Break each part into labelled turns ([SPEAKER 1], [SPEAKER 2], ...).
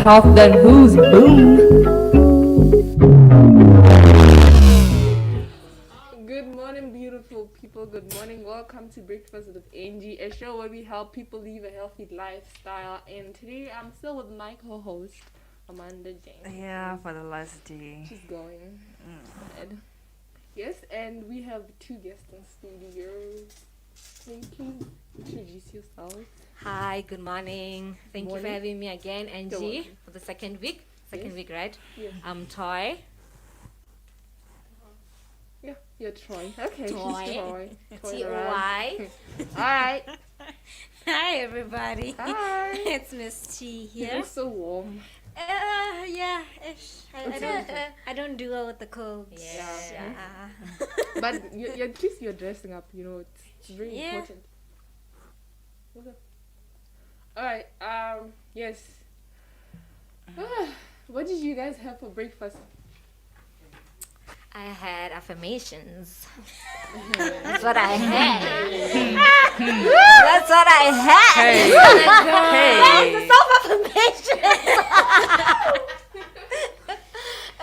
[SPEAKER 1] health, then who's boom?
[SPEAKER 2] Good morning, beautiful people. Good morning. Welcome to Breakfast with Angie, a show where we help people live a healthy lifestyle. And today I'm still with my co-host, Amanda James.
[SPEAKER 3] Yeah, for the last day.
[SPEAKER 2] She's going. Sad. Yes, and we have two guests in studio. Can you please introduce yourself?
[SPEAKER 4] Hi, good morning. Thank you for
[SPEAKER 2] Morning.
[SPEAKER 4] having me again, Angie,
[SPEAKER 2] welcome.
[SPEAKER 4] for the second week. Second
[SPEAKER 2] Yes.
[SPEAKER 4] week, right?
[SPEAKER 2] Yes.
[SPEAKER 4] I'm Toy.
[SPEAKER 2] Yeah, you're Troy. Okay,
[SPEAKER 4] Toy.
[SPEAKER 2] she's Troy.
[SPEAKER 4] T-O-Y.
[SPEAKER 2] Alright.
[SPEAKER 5] Hi everybody.
[SPEAKER 2] Hi.
[SPEAKER 5] It's Miss T
[SPEAKER 2] You
[SPEAKER 5] here.
[SPEAKER 2] look so warm.
[SPEAKER 5] Yeah, ish. I don't do well with the colds.
[SPEAKER 4] Yeah.
[SPEAKER 2] But you at least you're dressing up, you know, it's very
[SPEAKER 5] Yeah.
[SPEAKER 2] important. What's up? Alright, yes. What did you guys have for breakfast?
[SPEAKER 4] I had affirmations. That's what I had. That's what I had.
[SPEAKER 3] Hey.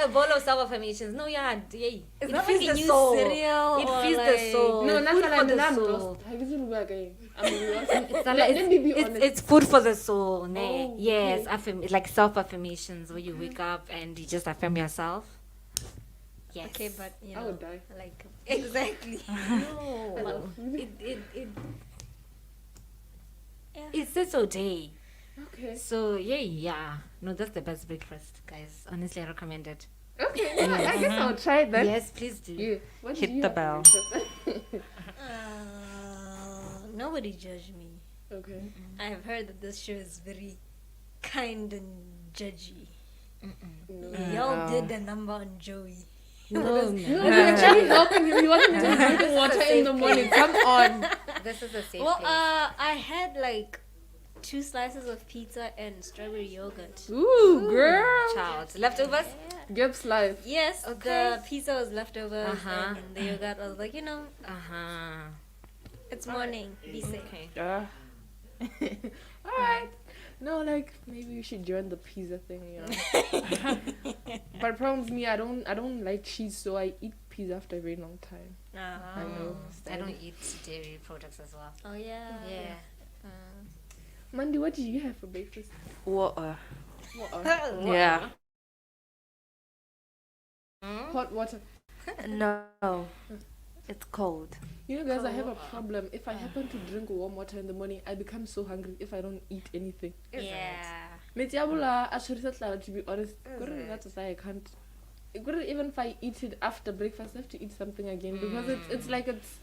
[SPEAKER 4] A bowl of self-affirmations. No, yeah, yay.
[SPEAKER 5] It's
[SPEAKER 4] It
[SPEAKER 5] not
[SPEAKER 4] feeds
[SPEAKER 5] like a
[SPEAKER 4] the
[SPEAKER 5] new
[SPEAKER 4] soul.
[SPEAKER 5] cereal
[SPEAKER 4] It
[SPEAKER 5] or
[SPEAKER 4] feeds the
[SPEAKER 5] like-
[SPEAKER 4] soul.
[SPEAKER 2] No, not
[SPEAKER 4] Food
[SPEAKER 2] for
[SPEAKER 4] for the
[SPEAKER 2] I'm
[SPEAKER 4] soul.
[SPEAKER 2] lost. I didn't work again. I'm lost.
[SPEAKER 4] It's, it's food for the soul, ne?
[SPEAKER 2] Oh,
[SPEAKER 4] Yes,
[SPEAKER 2] okay.
[SPEAKER 4] like self-affirmations where you wake up and you just affirm yourself. Yes.
[SPEAKER 5] Okay, but you
[SPEAKER 2] I
[SPEAKER 5] know,
[SPEAKER 2] would die.
[SPEAKER 5] like exactly.
[SPEAKER 4] No,
[SPEAKER 2] Hello.
[SPEAKER 5] Yeah.
[SPEAKER 4] it's just so day.
[SPEAKER 2] Okay.
[SPEAKER 4] So yeah. No, that's the best breakfast, guys. Honestly, I recommend it.
[SPEAKER 2] Okay, yeah, I guess I'll try it then.
[SPEAKER 4] Yes, please do.
[SPEAKER 2] Yeah. What
[SPEAKER 3] Hit
[SPEAKER 2] did you
[SPEAKER 3] the
[SPEAKER 2] have
[SPEAKER 3] bell.
[SPEAKER 2] for breakfast?
[SPEAKER 5] Nobody judge me.
[SPEAKER 2] Okay.
[SPEAKER 5] I've heard that this show is very kind and judgy.
[SPEAKER 2] No.
[SPEAKER 5] Y'all did the number on Joey.
[SPEAKER 4] No,
[SPEAKER 2] No, we're actually helping him. He wasn't just drinking water in the morning. Come on.
[SPEAKER 4] this is a safe
[SPEAKER 5] Well,
[SPEAKER 4] place.
[SPEAKER 5] I had like 2 slices of pizza and strawberry yogurt.
[SPEAKER 2] Ooh, girl.
[SPEAKER 4] Child. Leftovers?
[SPEAKER 2] Gibbs life.
[SPEAKER 5] Yes,
[SPEAKER 4] Okay.
[SPEAKER 5] the pizza was leftovers
[SPEAKER 4] Uh-huh.
[SPEAKER 5] and the yogurt. I was like,
[SPEAKER 4] Uh-huh.
[SPEAKER 5] it's morning. Be safe.
[SPEAKER 4] Okay.
[SPEAKER 2] Alright. No, like maybe we should join the pizza thing, you know. But problem's me, I don't like cheese, so I eat pizza after a very long time. I know.
[SPEAKER 4] I don't eat dairy products as well.
[SPEAKER 5] Oh yeah.
[SPEAKER 4] Yeah.
[SPEAKER 2] Mandy, what did you have for breakfast?
[SPEAKER 3] Water.
[SPEAKER 2] Water.
[SPEAKER 3] Yeah.
[SPEAKER 2] Hot water.
[SPEAKER 3] No. It's cold.
[SPEAKER 2] You know, guys, I have a problem. If I happen to drink warm water in the morning, I become so hungry if I don't eat anything.
[SPEAKER 5] Yeah.
[SPEAKER 2] Metiabula, to be honest, that's why I can't. Even if I eat it after breakfast, I have to eat something again because it's like it's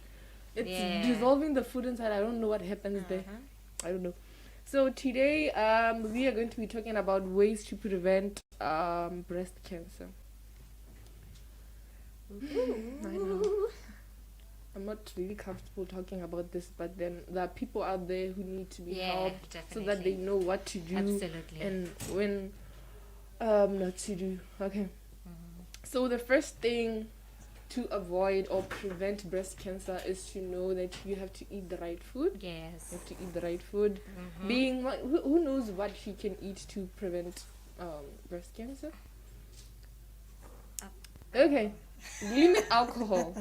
[SPEAKER 4] Yeah.
[SPEAKER 2] dissolving the food inside. I don't know what happens there. I don't know. So today, we are going to be talking about ways to prevent breast cancer. I know. I'm not really comfortable talking about this, but then there are people out there who need to be
[SPEAKER 4] Yeah,
[SPEAKER 2] helped so that
[SPEAKER 4] definitely.
[SPEAKER 2] they know what to do
[SPEAKER 4] Absolutely.
[SPEAKER 2] and when not to do. Okay. So the first thing to avoid or prevent breast cancer is to know that you have to eat the right food.
[SPEAKER 4] Yes.
[SPEAKER 2] You have to eat the right food. Being who knows what you can eat to prevent breast cancer? Okay. Limit alcohol.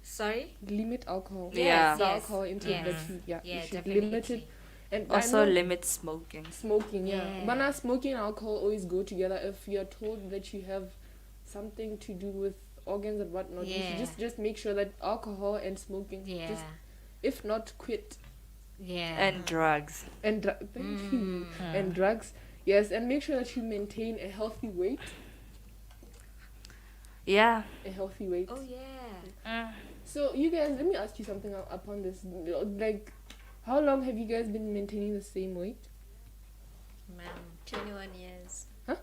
[SPEAKER 4] Sorry?
[SPEAKER 2] Limit alcohol.
[SPEAKER 3] Yeah.
[SPEAKER 2] The alcohol intake
[SPEAKER 4] Yes.
[SPEAKER 2] that you
[SPEAKER 4] Yeah,
[SPEAKER 2] you should
[SPEAKER 4] definitely.
[SPEAKER 2] limit it. And I
[SPEAKER 3] Also
[SPEAKER 2] know
[SPEAKER 3] limit smoking.
[SPEAKER 2] smoking, yeah.
[SPEAKER 4] Yeah.
[SPEAKER 2] But now smoking and alcohol always go together. If you're told that you have something to do with organs and whatnot, you should
[SPEAKER 4] Yeah.
[SPEAKER 2] just make sure that alcohol and smoking,
[SPEAKER 4] Yeah.
[SPEAKER 2] just if not quit.
[SPEAKER 4] Yeah.
[SPEAKER 3] And drugs.
[SPEAKER 2] And thank you. And drugs, yes. And make sure that you maintain a healthy weight.
[SPEAKER 3] Yeah.
[SPEAKER 2] A healthy weight.
[SPEAKER 4] Oh yeah.
[SPEAKER 2] So you guys, let me ask you something upon this. Like, how long have you guys been maintaining the same weight?
[SPEAKER 4] Ma'am.
[SPEAKER 5] 21 years.
[SPEAKER 2] Huh?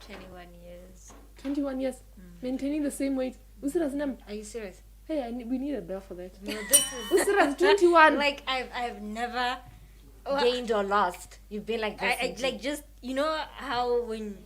[SPEAKER 5] 21 years.
[SPEAKER 2] 21 years. Maintaining the same weight. Usiras nam.
[SPEAKER 4] Are you serious?
[SPEAKER 2] Hey, we need a bell for that.
[SPEAKER 4] No, this is
[SPEAKER 2] Usiras 21.
[SPEAKER 5] Like I've never
[SPEAKER 4] gained or lost. You've been like this.
[SPEAKER 5] I
[SPEAKER 4] since
[SPEAKER 5] like just how when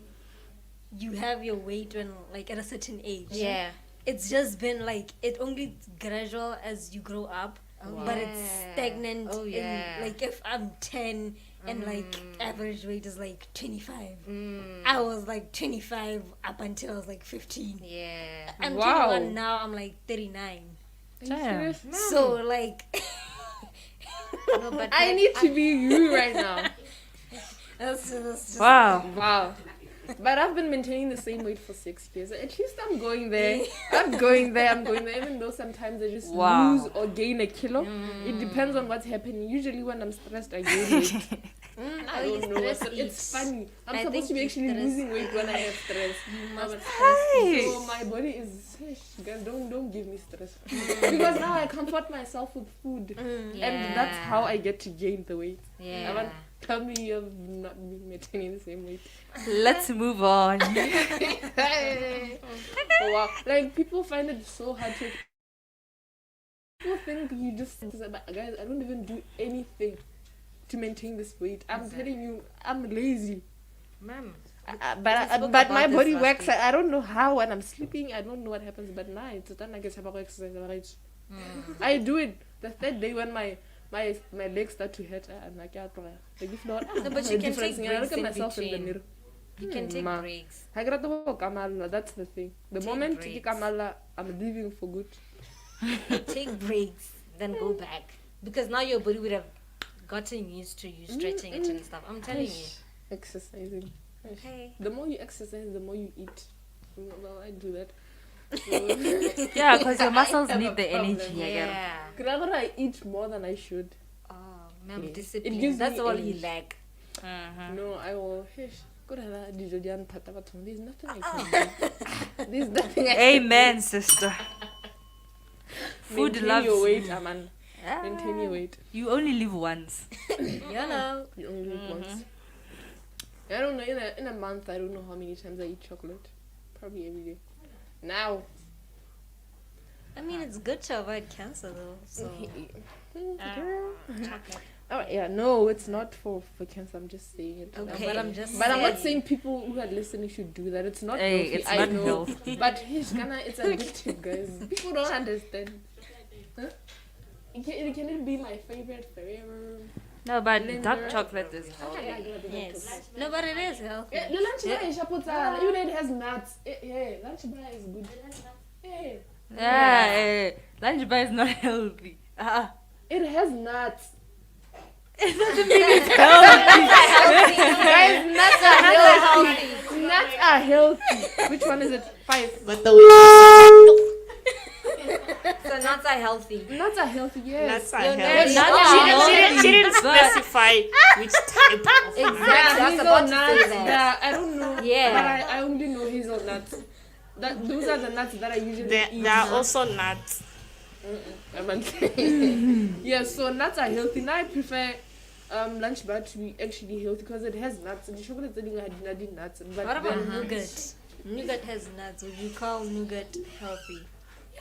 [SPEAKER 5] you have your weight when like at a certain age.
[SPEAKER 4] Yeah.
[SPEAKER 5] It's just been like it only gradual as you grow up, but it's
[SPEAKER 4] yeah.
[SPEAKER 5] stagnant.
[SPEAKER 4] Oh, yeah.
[SPEAKER 5] In, like if I'm 10 and like average weight is like 25. I was like 25 up until I was like 15.
[SPEAKER 4] Yeah.
[SPEAKER 5] I'm
[SPEAKER 2] Wow.
[SPEAKER 5] 21 now. I'm like 39.
[SPEAKER 2] Are you serious?
[SPEAKER 5] So like,
[SPEAKER 4] No, but
[SPEAKER 2] I
[SPEAKER 4] that-
[SPEAKER 2] need to be you right now.
[SPEAKER 5] that's just
[SPEAKER 3] Wow.
[SPEAKER 2] Wow. But I've been maintaining the same weight for 6 years. At least I'm going there. I'm going there. Even though sometimes I just
[SPEAKER 3] Wow.
[SPEAKER 2] lose or gain a kilo. It depends on what's happening. Usually when I'm stressed, I gain weight. I don't know. It's funny. I'm
[SPEAKER 5] I
[SPEAKER 2] supposed
[SPEAKER 5] think
[SPEAKER 2] to be
[SPEAKER 5] you
[SPEAKER 2] actually
[SPEAKER 5] stress
[SPEAKER 2] losing weight when I have stress.
[SPEAKER 5] must
[SPEAKER 2] So my body is, guys, don't give me stress. Because now I comfort myself with food. And that's how I get to gain the weight.
[SPEAKER 4] Yeah.
[SPEAKER 2] I want tell me you've not been maintaining the same weight.
[SPEAKER 3] Let's move on.
[SPEAKER 2] Oh, wow. Like, people find it so hard to. People think you just. But guys, I don't even do anything to maintain this weight. I'm telling you, I'm lazy.
[SPEAKER 4] Ma'am.
[SPEAKER 2] But my
[SPEAKER 3] this
[SPEAKER 2] body
[SPEAKER 3] last
[SPEAKER 2] works.
[SPEAKER 3] week.
[SPEAKER 2] I don't know how when I'm sleeping. I don't know what happens. But now it's done. I guess I exercise. Right? I do it the third day when my legs start to hurt. I'm like, yeah, like if not,
[SPEAKER 5] No, but you can take
[SPEAKER 2] I
[SPEAKER 5] breaks
[SPEAKER 2] look at
[SPEAKER 5] in
[SPEAKER 2] myself in the
[SPEAKER 5] between.
[SPEAKER 2] mirror.
[SPEAKER 5] You can take
[SPEAKER 2] Ma.
[SPEAKER 5] breaks.
[SPEAKER 2] I got the Kamala. That's the thing. The
[SPEAKER 5] Take
[SPEAKER 2] moment
[SPEAKER 5] breaks.
[SPEAKER 2] you Kamala, I'm leaving for good.
[SPEAKER 5] Take breaks, then go back, because now your body would have gotten used to you stretching it and stuff. I'm telling you.
[SPEAKER 2] Exercising.
[SPEAKER 5] Okay.
[SPEAKER 2] The more you exercise, the more you eat. Well, I do that. So,
[SPEAKER 3] Yeah, because your muscles
[SPEAKER 2] have a
[SPEAKER 3] need the
[SPEAKER 2] problem.
[SPEAKER 3] energy.
[SPEAKER 4] Yeah.
[SPEAKER 2] Rather I eat more than I should.
[SPEAKER 4] Oh, ma'am,
[SPEAKER 2] Yeah. It
[SPEAKER 4] discipline.
[SPEAKER 2] gives
[SPEAKER 4] That's
[SPEAKER 2] me
[SPEAKER 4] all
[SPEAKER 2] energy.
[SPEAKER 4] you lack.
[SPEAKER 2] No, I will. There's nothing I can do. There's nothing I can
[SPEAKER 3] Amen, sister.
[SPEAKER 2] do.
[SPEAKER 3] Food
[SPEAKER 2] Maintain
[SPEAKER 3] loves
[SPEAKER 2] your weight,
[SPEAKER 3] you.
[SPEAKER 2] Aman. Maintain your weight.
[SPEAKER 3] You only live once.
[SPEAKER 5] YOLO.
[SPEAKER 2] You only live once. I don't know. In a month, I don't know how many times I eat chocolate. Probably every day. Now.
[SPEAKER 5] I mean, it's good to avoid cancer though. So
[SPEAKER 4] Chocolate.
[SPEAKER 2] Oh yeah, no, it's not for cancer. I'm just saying it.
[SPEAKER 5] okay, but I'm just.
[SPEAKER 2] But I'm not
[SPEAKER 5] saying.
[SPEAKER 2] saying people who are listening should do that. It's not
[SPEAKER 3] Hey,
[SPEAKER 2] healthy.
[SPEAKER 3] it's
[SPEAKER 2] I
[SPEAKER 3] not
[SPEAKER 2] know.
[SPEAKER 3] healthy.
[SPEAKER 2] But it's addictive, guys. People don't understand. Huh? Can it be my favorite forever?
[SPEAKER 3] No, but
[SPEAKER 2] Blender.
[SPEAKER 3] dark chocolate is
[SPEAKER 5] Yes. No, but it is healthy.
[SPEAKER 2] The lunch bar is shaputa. Even though it has nuts. Yeah, lunch bar is good. Yeah.
[SPEAKER 3] Yeah, lunch bar is not healthy.
[SPEAKER 2] It has nuts.
[SPEAKER 3] It doesn't mean it's healthy.
[SPEAKER 2] Guys, nuts are healthy. Nuts are healthy. Which one is it? 5.
[SPEAKER 6] But the
[SPEAKER 4] So nuts are healthy.
[SPEAKER 2] Nuts are healthy, yes.
[SPEAKER 6] nuts are
[SPEAKER 5] Your
[SPEAKER 6] healthy.
[SPEAKER 5] nuts
[SPEAKER 3] are
[SPEAKER 6] She didn't
[SPEAKER 3] but-
[SPEAKER 6] specify which type of
[SPEAKER 4] Exactly. I was about to say
[SPEAKER 2] Hazelnuts,
[SPEAKER 4] that.
[SPEAKER 2] I don't know.
[SPEAKER 4] Yeah.
[SPEAKER 2] But I only know hazelnuts. Those are the nuts that I usually
[SPEAKER 6] There
[SPEAKER 2] eat.
[SPEAKER 6] are also nuts.
[SPEAKER 2] Yes, so nuts are healthy. Now I prefer lunch bar to be actually healthy because it has nuts. And the chocolate thing had nuts. But
[SPEAKER 5] What about
[SPEAKER 2] then-
[SPEAKER 5] nougat? Nougat has nuts. Would you call nougat healthy?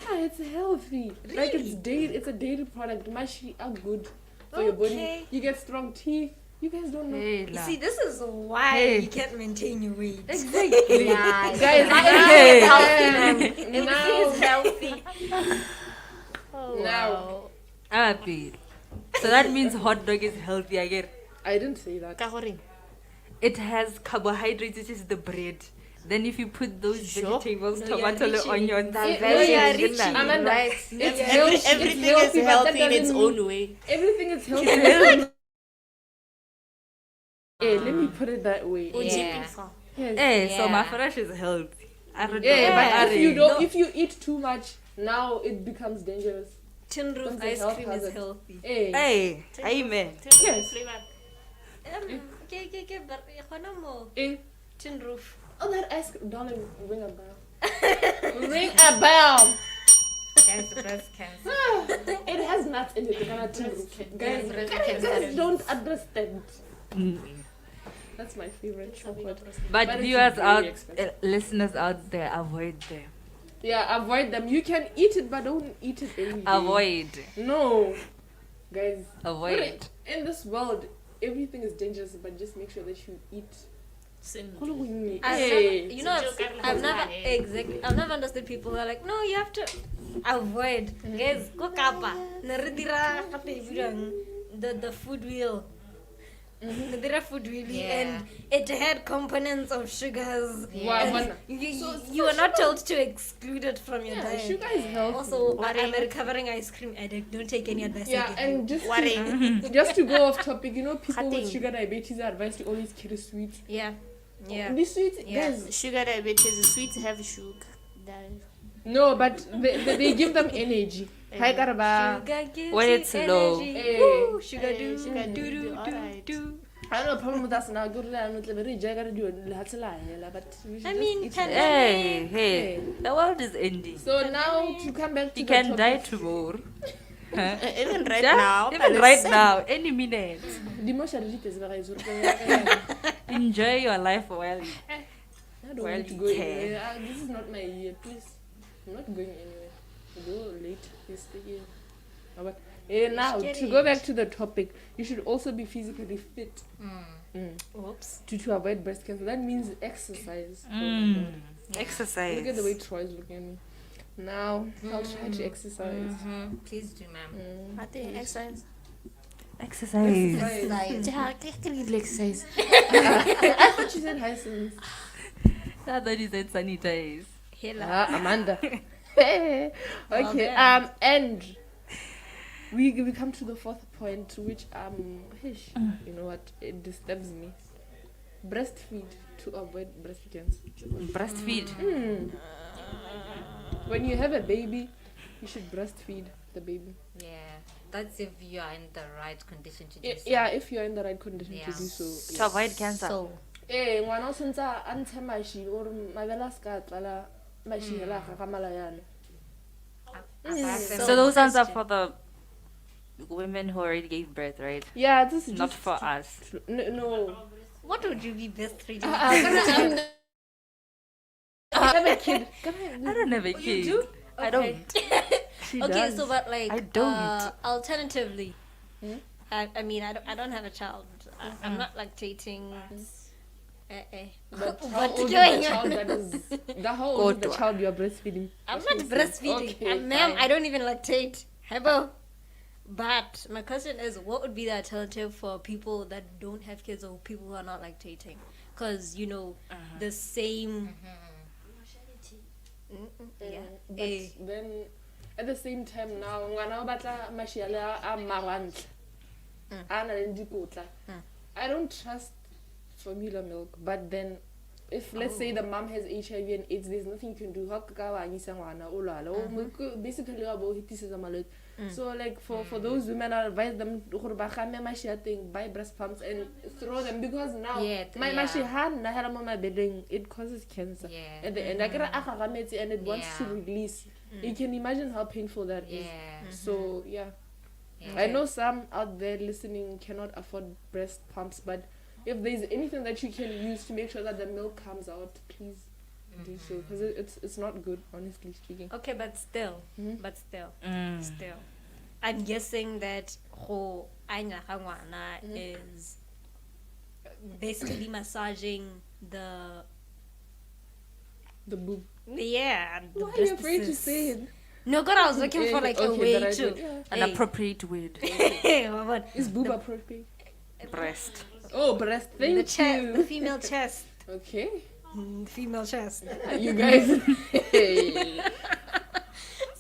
[SPEAKER 2] Yeah, it's healthy. Like it's a dairy product. Mushy are good for your body.
[SPEAKER 5] Okay.
[SPEAKER 2] You get strong teeth. You guys don't know.
[SPEAKER 3] Hey,
[SPEAKER 5] You
[SPEAKER 3] la.
[SPEAKER 5] see, this is why
[SPEAKER 3] Hey.
[SPEAKER 5] you can't maintain your weight.
[SPEAKER 2] Exactly.
[SPEAKER 4] Yeah.
[SPEAKER 2] Guys,
[SPEAKER 3] Hey.
[SPEAKER 5] Everything
[SPEAKER 2] now,
[SPEAKER 5] is healthy.
[SPEAKER 2] now,
[SPEAKER 3] Happy. So that means hot dog is healthy again.
[SPEAKER 2] I didn't say that.
[SPEAKER 6] Kahori.
[SPEAKER 3] It has carbohydrates, which is the bread. Then if you put those
[SPEAKER 6] Sure.
[SPEAKER 3] vegetables,
[SPEAKER 5] No, you're
[SPEAKER 3] tomato,
[SPEAKER 5] reaching.
[SPEAKER 3] onions,
[SPEAKER 4] That's
[SPEAKER 2] Yeah,
[SPEAKER 4] very
[SPEAKER 2] yeah,
[SPEAKER 4] good.
[SPEAKER 5] reaching.
[SPEAKER 2] Amanda,
[SPEAKER 4] Right.
[SPEAKER 2] it's
[SPEAKER 6] Every,
[SPEAKER 2] healthy.
[SPEAKER 6] everything
[SPEAKER 2] it's
[SPEAKER 6] is
[SPEAKER 2] but that
[SPEAKER 6] healthy in its
[SPEAKER 2] doesn't
[SPEAKER 6] own
[SPEAKER 2] mean-
[SPEAKER 6] way.
[SPEAKER 2] Everything is healthy. Hey, let me put it that way.
[SPEAKER 4] Yeah.
[SPEAKER 2] Yes.
[SPEAKER 3] Hey, so
[SPEAKER 4] Yeah.
[SPEAKER 3] my fresh is healthy. I don't
[SPEAKER 2] Yeah,
[SPEAKER 3] know.
[SPEAKER 2] but if you don't,
[SPEAKER 3] No.
[SPEAKER 2] if you eat too much, now it becomes dangerous.
[SPEAKER 5] Tin roof
[SPEAKER 2] Something
[SPEAKER 5] ice
[SPEAKER 2] health
[SPEAKER 5] cream is
[SPEAKER 2] hazard.
[SPEAKER 5] healthy.
[SPEAKER 2] Hey,
[SPEAKER 3] Hey, amen.
[SPEAKER 2] yes.
[SPEAKER 5] Okay, but khona mo
[SPEAKER 2] Eh,
[SPEAKER 5] tin roof.
[SPEAKER 2] oh, that ice cream, darling, ring a bell. Ring a bell.
[SPEAKER 4] Guys, breast cancer.
[SPEAKER 2] It has nuts in it. You cannot tell. Guys, guys don't understand. That's my favorite chocolate.
[SPEAKER 3] But
[SPEAKER 2] But it's
[SPEAKER 3] viewers
[SPEAKER 2] very
[SPEAKER 3] out,
[SPEAKER 2] expensive.
[SPEAKER 3] listeners out there, avoid them.
[SPEAKER 2] Yeah, avoid them. You can eat it, but don't eat it every day.
[SPEAKER 3] Avoid.
[SPEAKER 2] No, guys.
[SPEAKER 3] Avoid.
[SPEAKER 2] In this world, everything is dangerous, but just make sure that you eat.
[SPEAKER 5] I've
[SPEAKER 2] Hey.
[SPEAKER 5] never, you know, I've never understood people who are like, no, you have to avoid. Guys, go kapa. The food wheel. Nadira food really,
[SPEAKER 4] Yeah.
[SPEAKER 5] and it had components of sugars.
[SPEAKER 2] Wow,
[SPEAKER 5] You are not told to exclude it from your diet.
[SPEAKER 2] sugar is healthy.
[SPEAKER 5] Also, I'm a recovering ice cream addict. Don't take any advice. I give
[SPEAKER 2] and
[SPEAKER 5] you.
[SPEAKER 2] just to go off topic, you know, people with
[SPEAKER 6] Cutting.
[SPEAKER 2] sugar diabetes are advised to always carry sweets.
[SPEAKER 5] Yeah.
[SPEAKER 2] The sweets,
[SPEAKER 5] Yeah.
[SPEAKER 2] guys,
[SPEAKER 6] Sugar diabetes, sweets have sugar.
[SPEAKER 2] no, but they give them energy. Hi, Karaba.
[SPEAKER 5] Sugar gives
[SPEAKER 3] When
[SPEAKER 5] you
[SPEAKER 3] it's low.
[SPEAKER 5] energy. Woo, sugar do,
[SPEAKER 6] sugar
[SPEAKER 5] do,
[SPEAKER 6] do,
[SPEAKER 5] do,
[SPEAKER 6] alright.
[SPEAKER 5] do.
[SPEAKER 2] I don't know problem with us now. Good, I'm not very jagger do but we should
[SPEAKER 5] I
[SPEAKER 2] just
[SPEAKER 5] mean,
[SPEAKER 2] eat
[SPEAKER 5] can-
[SPEAKER 2] it.
[SPEAKER 3] Hey, hey,
[SPEAKER 2] Hey.
[SPEAKER 3] the world is ending.
[SPEAKER 2] So now to come back to
[SPEAKER 3] You
[SPEAKER 2] the
[SPEAKER 3] can
[SPEAKER 2] topic,
[SPEAKER 3] die tomorrow. Huh?
[SPEAKER 6] Even right
[SPEAKER 3] Yeah,
[SPEAKER 6] now.
[SPEAKER 3] even right now, any minute.
[SPEAKER 2] the most is very
[SPEAKER 3] Enjoy your life while
[SPEAKER 2] I don't
[SPEAKER 3] Well,
[SPEAKER 2] want to
[SPEAKER 3] you
[SPEAKER 2] go
[SPEAKER 3] can.
[SPEAKER 2] anywhere. This is not my year, please. I'm not going anywhere. Go late this year. But now to go back to the topic, you should also be physically fit
[SPEAKER 5] Oops.
[SPEAKER 2] to avoid breast cancer. That means exercise.
[SPEAKER 3] exercise.
[SPEAKER 2] Look at the way Troy's looking at me. Now I'll try to exercise.
[SPEAKER 5] Please do, ma'am.
[SPEAKER 6] I think exercise.
[SPEAKER 3] Exercise.
[SPEAKER 2] Exercise.
[SPEAKER 6] Yeah, I can eat exercise.
[SPEAKER 2] I thought you said Hyacinth.
[SPEAKER 3] I thought you said sanitize.
[SPEAKER 5] Hela.
[SPEAKER 2] Amanda. Okay.
[SPEAKER 5] done.
[SPEAKER 2] And we come to the fourth point, which you know what, it disturbs me. Breastfeed to avoid breast cancer.
[SPEAKER 3] Breastfeed.
[SPEAKER 2] When you have a baby, you should breastfeed the baby.
[SPEAKER 5] Yeah. That's if you are in the right condition to do so.
[SPEAKER 2] Yeah, if you're in the right condition
[SPEAKER 5] Yeah.
[SPEAKER 2] to do so.
[SPEAKER 3] To avoid cancer.
[SPEAKER 5] So,
[SPEAKER 2] Ngwana o sentse a ntshe mashi or mabele a ska tlala mashi hela ga ga mala yana.
[SPEAKER 3] So those ones are for the women who already gave birth, right?
[SPEAKER 2] Yeah, this is
[SPEAKER 3] Not
[SPEAKER 2] just
[SPEAKER 3] for us.
[SPEAKER 2] no.
[SPEAKER 5] what would you be breastfeeding?
[SPEAKER 2] I have a kid.
[SPEAKER 3] I don't have a kid.
[SPEAKER 2] do?
[SPEAKER 3] I don't. She
[SPEAKER 5] Okay,
[SPEAKER 3] does.
[SPEAKER 5] so but like
[SPEAKER 3] I don't.
[SPEAKER 5] alternatively, I mean I don't have a child. I'm not lactating.
[SPEAKER 2] But how
[SPEAKER 5] What
[SPEAKER 2] old is
[SPEAKER 5] doing?
[SPEAKER 2] the child that is how old is the
[SPEAKER 3] Kodwa.
[SPEAKER 2] child you are breastfeeding?
[SPEAKER 5] I'm not breastfeeding.
[SPEAKER 2] Okay,
[SPEAKER 5] Ma'am,
[SPEAKER 2] fine.
[SPEAKER 5] I don't even lactate. Hebo. But my question is, what would be the alternative for people that don't have kids or people who are not lactating? Because, you know, the same... Yeah.
[SPEAKER 2] But then at the same time now ngwana o batla mashi a le a marantle a na le dikotla. I don't trust formula milk, but then if let's say the mom has HIV and AIDS, there's nothing you can do. How ka wa anyisa ngwana o lwala o basically ga bo hitisa malwetse. So like for those women, I advise them gore ba game mashi a teng, buy breast pumps and throw them, because now my mashi ha nna hela mo mabeleng, it causes cancer.
[SPEAKER 5] Yeah.
[SPEAKER 2] At the end, I get a gagametse and it wants to
[SPEAKER 5] Yeah.
[SPEAKER 2] release. You can imagine how painful that is.
[SPEAKER 5] Yeah.
[SPEAKER 2] So yeah. I know some out there listening cannot afford breast pumps, but if there's anything that you can use to make sure that the milk comes out, please do so, because it's not good, honestly speaking.
[SPEAKER 5] Okay, but still,
[SPEAKER 3] Mm.
[SPEAKER 5] still, I'm guessing that ho anya ga ngwana is basically massaging the
[SPEAKER 2] boob.
[SPEAKER 5] the
[SPEAKER 2] Why are you afraid to
[SPEAKER 5] breastises.
[SPEAKER 2] say it?
[SPEAKER 5] No, God, I was looking for like a
[SPEAKER 2] Okay,
[SPEAKER 5] way
[SPEAKER 2] the right
[SPEAKER 5] to.
[SPEAKER 2] word, yeah.
[SPEAKER 3] An appropriate word.
[SPEAKER 5] What?
[SPEAKER 2] Is boob appropriate?
[SPEAKER 3] Breast.
[SPEAKER 2] Oh, breast. Thank
[SPEAKER 5] The chest,
[SPEAKER 2] you.
[SPEAKER 5] the female chest,
[SPEAKER 2] Okay.
[SPEAKER 5] female chest.
[SPEAKER 2] You guys. Hey.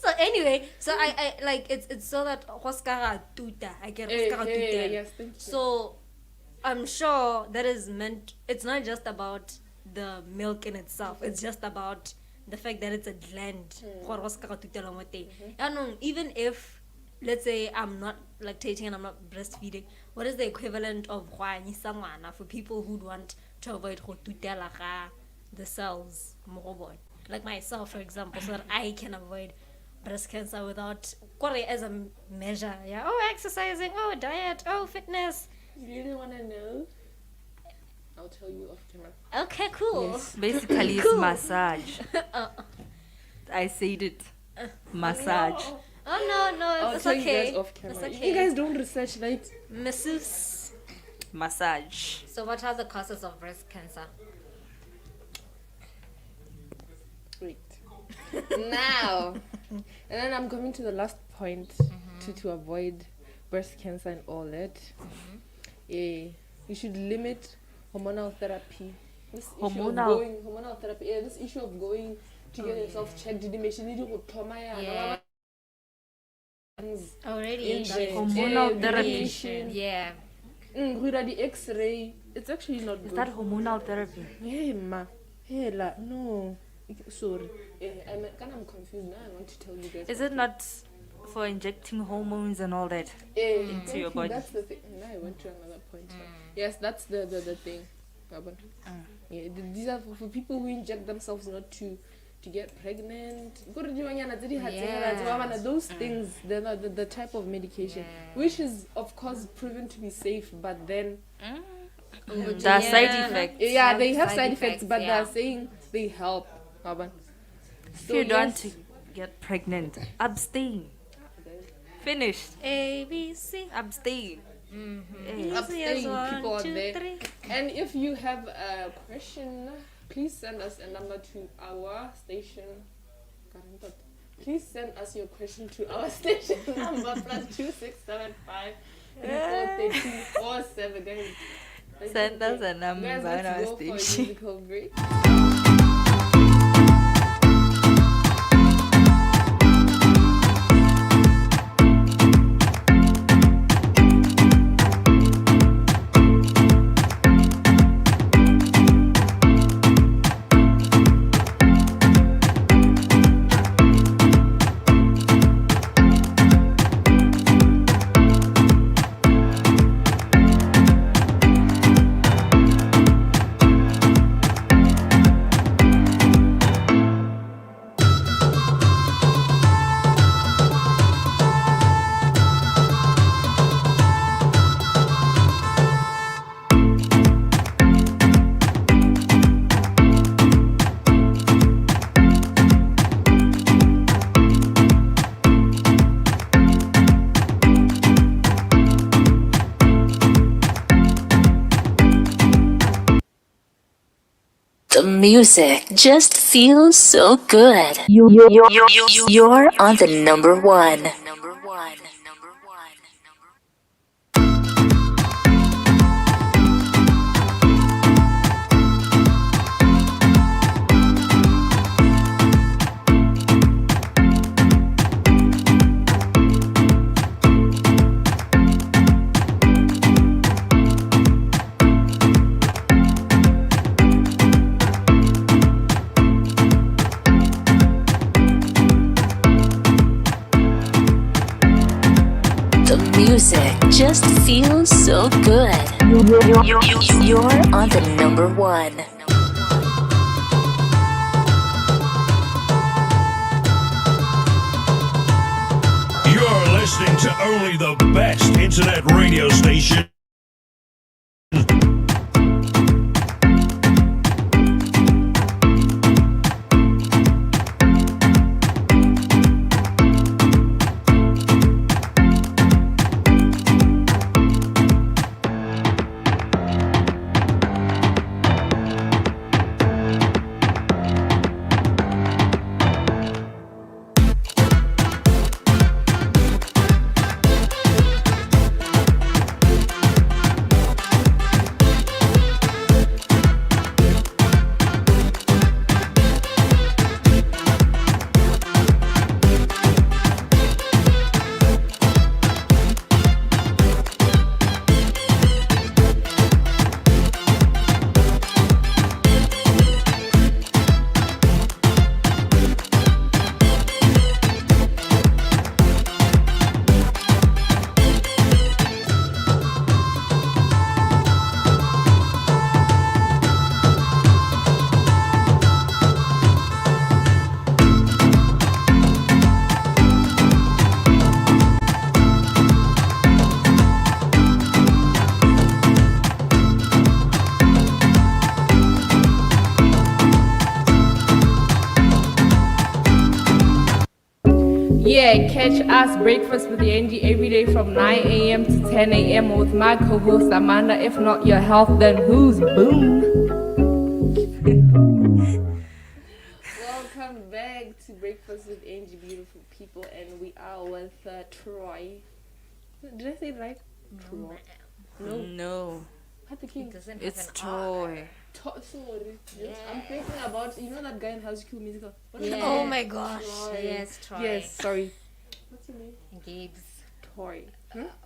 [SPEAKER 5] So anyway, so I like it's so that hoskara tuta, I get hoskara tuta.
[SPEAKER 2] Yes, thank you.
[SPEAKER 5] So I'm sure that is meant. It's not just about the milk in itself. It's just about the fact that it's a gland. Even if, let's say, I'm not lactating and I'm not breastfeeding, what is the equivalent of for people who want to avoid the cells? Like myself, for example, so that I can avoid breast cancer without as a measure. Yeah. Oh, exercising. Oh, diet. Oh, fitness.
[SPEAKER 2] You really want to know? I'll tell you off camera.
[SPEAKER 5] Okay, cool.
[SPEAKER 2] Yes.
[SPEAKER 3] Basically, it's massage. I said it. Massage.
[SPEAKER 5] Oh no,
[SPEAKER 2] I'll
[SPEAKER 5] it's
[SPEAKER 2] tell
[SPEAKER 5] okay.
[SPEAKER 2] you guys off camera.
[SPEAKER 5] It's okay.
[SPEAKER 2] You guys don't research, right?
[SPEAKER 5] Masseuse.
[SPEAKER 3] Massage.
[SPEAKER 5] So what are the causes of breast cancer?
[SPEAKER 2] Wait. Now. And then I'm coming to the last point to avoid breast cancer and all that. Yeah. You should limit hormonal therapy. This issue of
[SPEAKER 3] Hormonal?
[SPEAKER 2] going hormonal therapy. Yeah, this issue of going to get yourself checked.
[SPEAKER 5] Already
[SPEAKER 2] In
[SPEAKER 5] in
[SPEAKER 2] there.
[SPEAKER 3] Hormonal therapy.
[SPEAKER 2] Radiation.
[SPEAKER 4] Yeah.
[SPEAKER 2] The X-ray. It's actually not
[SPEAKER 3] Is
[SPEAKER 2] good.
[SPEAKER 3] that hormonal therapy?
[SPEAKER 2] Hey ma, hey la, no. Sorry, I'm confused now. I want to tell you guys.
[SPEAKER 3] Is it not for injecting hormones and all that?
[SPEAKER 2] into
[SPEAKER 3] your body?
[SPEAKER 2] That's the thing. Now I went to another point. Yes, that's the thing. Yeah, these are for people who inject themselves not to get pregnant. Those things, they're not the type of medication, which is of course proven to be safe, but then
[SPEAKER 3] There are side effects.
[SPEAKER 2] yeah, they have side effects, but
[SPEAKER 4] yeah.
[SPEAKER 2] they're saying they help.
[SPEAKER 3] If you don't want to get pregnant, abstain. Finished.
[SPEAKER 5] A, B, C.
[SPEAKER 3] Abstain.
[SPEAKER 5] Easy
[SPEAKER 2] Abstain,
[SPEAKER 5] as one,
[SPEAKER 2] people out
[SPEAKER 5] two,
[SPEAKER 2] there.
[SPEAKER 5] three.
[SPEAKER 2] And if you have a question, please send us a number to our station. Please send us your question to our station number +2675 341347. Guys,
[SPEAKER 3] Send us a number
[SPEAKER 2] guys,
[SPEAKER 3] on our
[SPEAKER 2] let's go for a
[SPEAKER 3] station.
[SPEAKER 2] musical break.
[SPEAKER 7] The music just feels so good. You're on the number one. The music just feels so good. You're on the number one.
[SPEAKER 8] You're listening to only the best internet radio station.
[SPEAKER 2] Yeah, catch us breakfast with Angie every day from 9 a.m. to 10 a.m. with my co-host Amanda. If not your health, then who's boom? Welcome back to Breakfast with Angie, beautiful people, and we are with Troy. Did I say it right? Troy. No. Had the
[SPEAKER 5] It
[SPEAKER 2] king.
[SPEAKER 5] doesn't
[SPEAKER 3] It's
[SPEAKER 5] have an R.
[SPEAKER 3] toy.
[SPEAKER 2] Sorry. I'm thinking about, you know that guy in High School Musical? What is
[SPEAKER 5] Yeah.
[SPEAKER 2] his
[SPEAKER 5] Oh
[SPEAKER 2] name?
[SPEAKER 5] my gosh.
[SPEAKER 2] Troy.
[SPEAKER 5] Yes, Troy.
[SPEAKER 2] Yes, sorry. What's your name?
[SPEAKER 5] Gibbs.
[SPEAKER 2] Toy.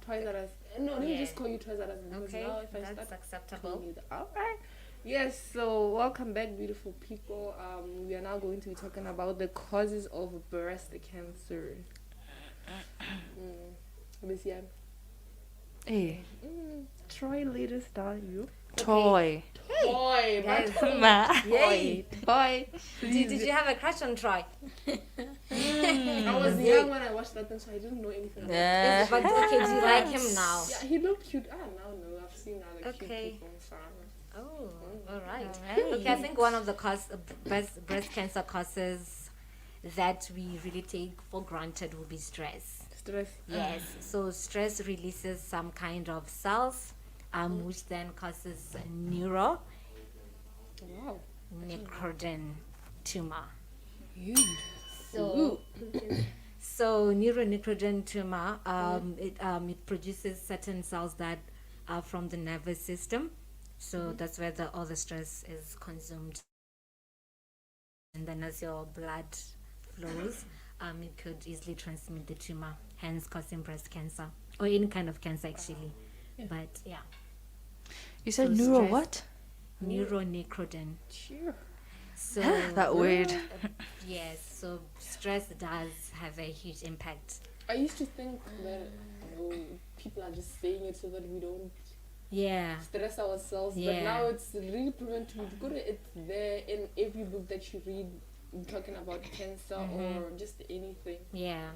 [SPEAKER 2] Toys R Us. No, let me
[SPEAKER 5] Yeah.
[SPEAKER 2] just call you Toys R Us. Because
[SPEAKER 5] Okay,
[SPEAKER 2] now if I
[SPEAKER 5] that's
[SPEAKER 2] start
[SPEAKER 5] acceptable.
[SPEAKER 2] calling you alright. Yes, so welcome back, beautiful people. We are now going to be talking about the causes of breast cancer. Miss Yan.
[SPEAKER 3] Hey,
[SPEAKER 2] Troy, latest star, you.
[SPEAKER 3] toy.
[SPEAKER 2] Toy,
[SPEAKER 5] Guys,
[SPEAKER 3] Ma.
[SPEAKER 5] Yay.
[SPEAKER 2] Toy.
[SPEAKER 5] Did you have a crush on Troy?
[SPEAKER 2] I was young when I watched that thing, so I didn't know anything about it.
[SPEAKER 3] Yeah.
[SPEAKER 5] But okay, do you like him now?
[SPEAKER 2] Yeah, he looked cute. Now no, I've seen other cute
[SPEAKER 5] Okay.
[SPEAKER 2] people. So.
[SPEAKER 5] Oh, all right. Okay, I think one of the breast cancer causes that we really take for granted will be stress.
[SPEAKER 2] Stress.
[SPEAKER 5] Yes. So stress releases some kind of cells, which then causes
[SPEAKER 2] Wow.
[SPEAKER 5] neuroendocrine tumor.
[SPEAKER 2] Ooh.
[SPEAKER 5] So neuroendocrine tumor, it produces certain cells that are from the nervous system. So that's where all the stress is consumed. And then as your blood flows, it could easily transmit the tumor, hence causing breast cancer or any kind of cancer actually. But yeah,
[SPEAKER 3] You said
[SPEAKER 5] So
[SPEAKER 3] neuro
[SPEAKER 5] stress.
[SPEAKER 3] what?
[SPEAKER 5] neuroendocrine.
[SPEAKER 2] Sure.
[SPEAKER 5] So
[SPEAKER 3] That word.
[SPEAKER 5] yes, so stress does have a huge impact.
[SPEAKER 2] I used to think that people are just saying it so that we don't
[SPEAKER 5] Yeah.
[SPEAKER 2] stress ourselves. But
[SPEAKER 5] Yeah.
[SPEAKER 2] now it's really proven to be good. It's there in every book that you read talking about cancer or just anything.
[SPEAKER 5] Yeah.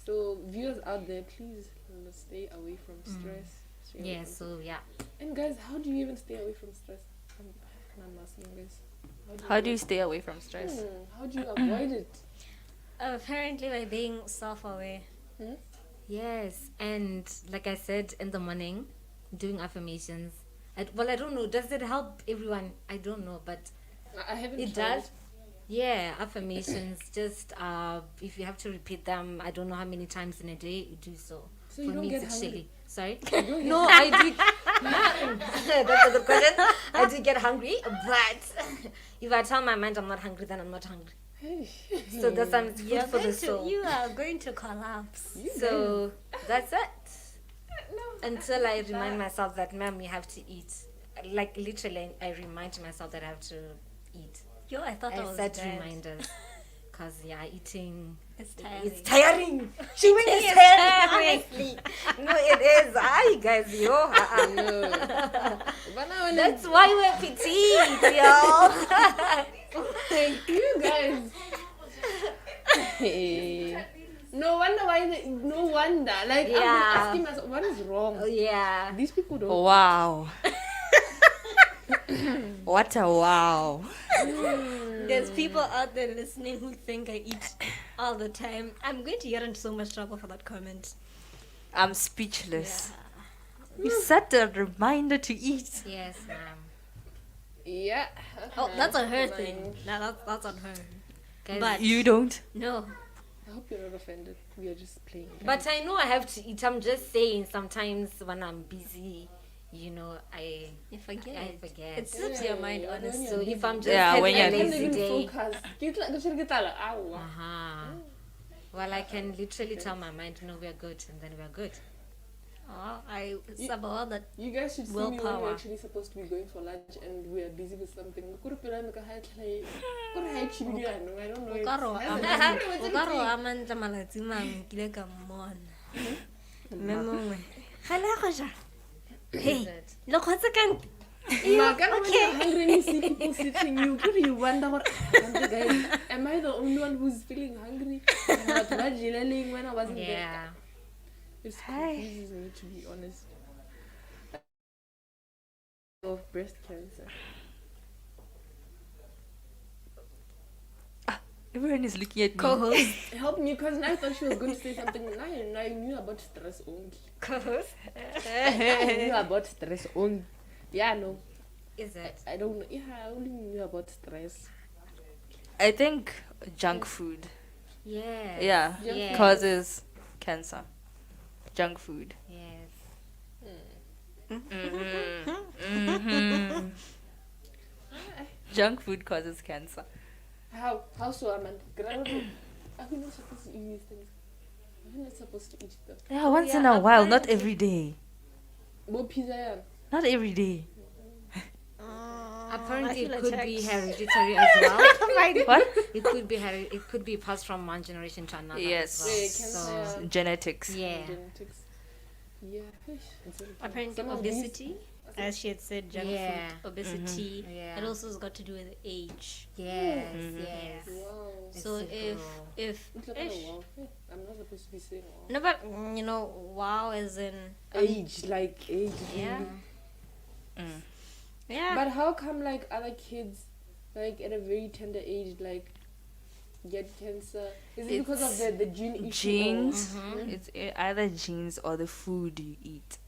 [SPEAKER 2] So viewers out there, please stay away from stress. Stay away
[SPEAKER 5] Yeah.
[SPEAKER 2] from
[SPEAKER 5] So yeah.
[SPEAKER 2] And guys, how do you even stay away from stress? I'm asking guys.
[SPEAKER 3] How do you stay away from stress?
[SPEAKER 2] How do you avoid it?
[SPEAKER 5] Apparently by being self-aware. Yes, and like I said in the morning, doing affirmations. I don't know. Does it help everyone? I don't know, but
[SPEAKER 2] I haven't
[SPEAKER 5] it
[SPEAKER 2] tried
[SPEAKER 5] does. Yeah, affirmations. Just if you have to repeat them, I don't know how many times in a day, you do so.
[SPEAKER 2] So you don't
[SPEAKER 5] it's
[SPEAKER 2] get
[SPEAKER 5] actually sorry.
[SPEAKER 2] don't
[SPEAKER 5] No, I do. That's a good question. I do get hungry, but if I tell my mind I'm not hungry, then I'm not hungry. So that's it's food for the soul.
[SPEAKER 6] You are going to collapse.
[SPEAKER 5] So that's it. Until I remind myself that, ma'am, you have to eat. Like literally, I remind myself that I have to eat.
[SPEAKER 6] Yo, I thought I
[SPEAKER 5] I
[SPEAKER 6] was
[SPEAKER 5] set
[SPEAKER 6] dead.
[SPEAKER 5] reminders. Because, yeah, eating.
[SPEAKER 6] It's tiring.
[SPEAKER 5] It's tiring. Chewing is tiring. Honestly. No, it is. Hi, guys. Yo.
[SPEAKER 2] But now when
[SPEAKER 5] That's why we're petite, y'all.
[SPEAKER 2] thank you guys. No wonder no wonder. Like
[SPEAKER 5] Yeah.
[SPEAKER 2] I'm asking myself, what is wrong?
[SPEAKER 5] Yeah.
[SPEAKER 2] These people don't.
[SPEAKER 3] Wow. What a wow.
[SPEAKER 6] There's people out there listening who think I eat all the time. I'm going to get into so much trouble for that comment.
[SPEAKER 3] I'm speechless. You set a reminder to eat.
[SPEAKER 5] Yes, ma'am.
[SPEAKER 2] Yeah.
[SPEAKER 6] Oh, that's on her
[SPEAKER 2] Fine.
[SPEAKER 6] thing. No, that's on her.
[SPEAKER 5] Guys,
[SPEAKER 6] But
[SPEAKER 3] You don't?
[SPEAKER 6] no,
[SPEAKER 2] I hope you're not offended. We are just playing.
[SPEAKER 5] But I know I have to eat. I'm just saying sometimes when I'm busy, you know, I
[SPEAKER 6] you forget.
[SPEAKER 5] I forget.
[SPEAKER 6] It slips your mind,
[SPEAKER 2] Yeah,
[SPEAKER 6] honestly.
[SPEAKER 5] So if I'm just
[SPEAKER 3] Yeah,
[SPEAKER 5] having
[SPEAKER 3] when
[SPEAKER 5] a
[SPEAKER 3] you're
[SPEAKER 2] I can't
[SPEAKER 5] lazy
[SPEAKER 2] even
[SPEAKER 5] day,
[SPEAKER 2] focus.
[SPEAKER 5] well, I can literally tell my mind, no, we're good, and then we're good.
[SPEAKER 6] Oh, it's about that.
[SPEAKER 2] You guys should see me when
[SPEAKER 6] Willpower.
[SPEAKER 2] we're actually supposed to be going for lunch and we're busy with something. I don't know.
[SPEAKER 6] O ka re wa ama- o ka re wa amantla malatsi mangwe kile ka mmona. Mme mongwe, "Ga le a go ja? Hey, le kgotse ka ntle?"
[SPEAKER 2] Okay. Hungry and you see people sitting, you wonder what guys, am I the only one who's feeling hungry? But when I wasn't there.
[SPEAKER 5] Yeah.
[SPEAKER 2] It confuses me, to be honest. Of breast cancer.
[SPEAKER 3] Everyone is looking at me.
[SPEAKER 6] Co-host.
[SPEAKER 2] Help me, because I thought she was going to say something. I knew about stress only.
[SPEAKER 6] Co-host.
[SPEAKER 2] I knew about stress only. Yeah, no.
[SPEAKER 5] Is it?
[SPEAKER 2] I don't know. Yeah, I only knew about stress.
[SPEAKER 3] I think junk food.
[SPEAKER 5] Yes.
[SPEAKER 3] Yeah.
[SPEAKER 5] Yes.
[SPEAKER 3] Causes cancer. Junk food.
[SPEAKER 5] Yes.
[SPEAKER 3] Mhm. Junk food causes cancer.
[SPEAKER 2] How so, Amanda? Are we not supposed to eat these things? Are we not supposed to eat them?
[SPEAKER 3] Yeah, once in a while, not every day.
[SPEAKER 2] What pizza?
[SPEAKER 3] Not every day.
[SPEAKER 4] Apparently,
[SPEAKER 5] feel
[SPEAKER 4] it could
[SPEAKER 5] attacked.
[SPEAKER 4] be hereditary as well.
[SPEAKER 3] What?
[SPEAKER 4] It could be it could be passed from one generation to another.
[SPEAKER 3] Yes.
[SPEAKER 4] As well.
[SPEAKER 2] Wait,
[SPEAKER 4] So,
[SPEAKER 2] cancer.
[SPEAKER 3] Genetics.
[SPEAKER 4] yeah.
[SPEAKER 2] Genetics. Yeah.
[SPEAKER 5] Apparently,
[SPEAKER 2] Some of these-
[SPEAKER 5] obesity, as she had said, junk
[SPEAKER 4] Yeah.
[SPEAKER 5] food, obesity,
[SPEAKER 4] Yeah.
[SPEAKER 5] it also has got to do with age.
[SPEAKER 4] Yes. Yes.
[SPEAKER 2] Wow.
[SPEAKER 5] So
[SPEAKER 4] It's
[SPEAKER 5] if
[SPEAKER 2] Look at
[SPEAKER 5] ish.
[SPEAKER 2] wow. I'm not supposed to be saying wow.
[SPEAKER 5] No, but you know, wow, as in
[SPEAKER 2] Age, like age.
[SPEAKER 5] yeah,
[SPEAKER 3] Mm.
[SPEAKER 5] yeah.
[SPEAKER 2] But how come like other kids, like at a very tender age, like get cancer? Is it because of the gene issue?
[SPEAKER 3] Genes. It's either genes or the food you eat.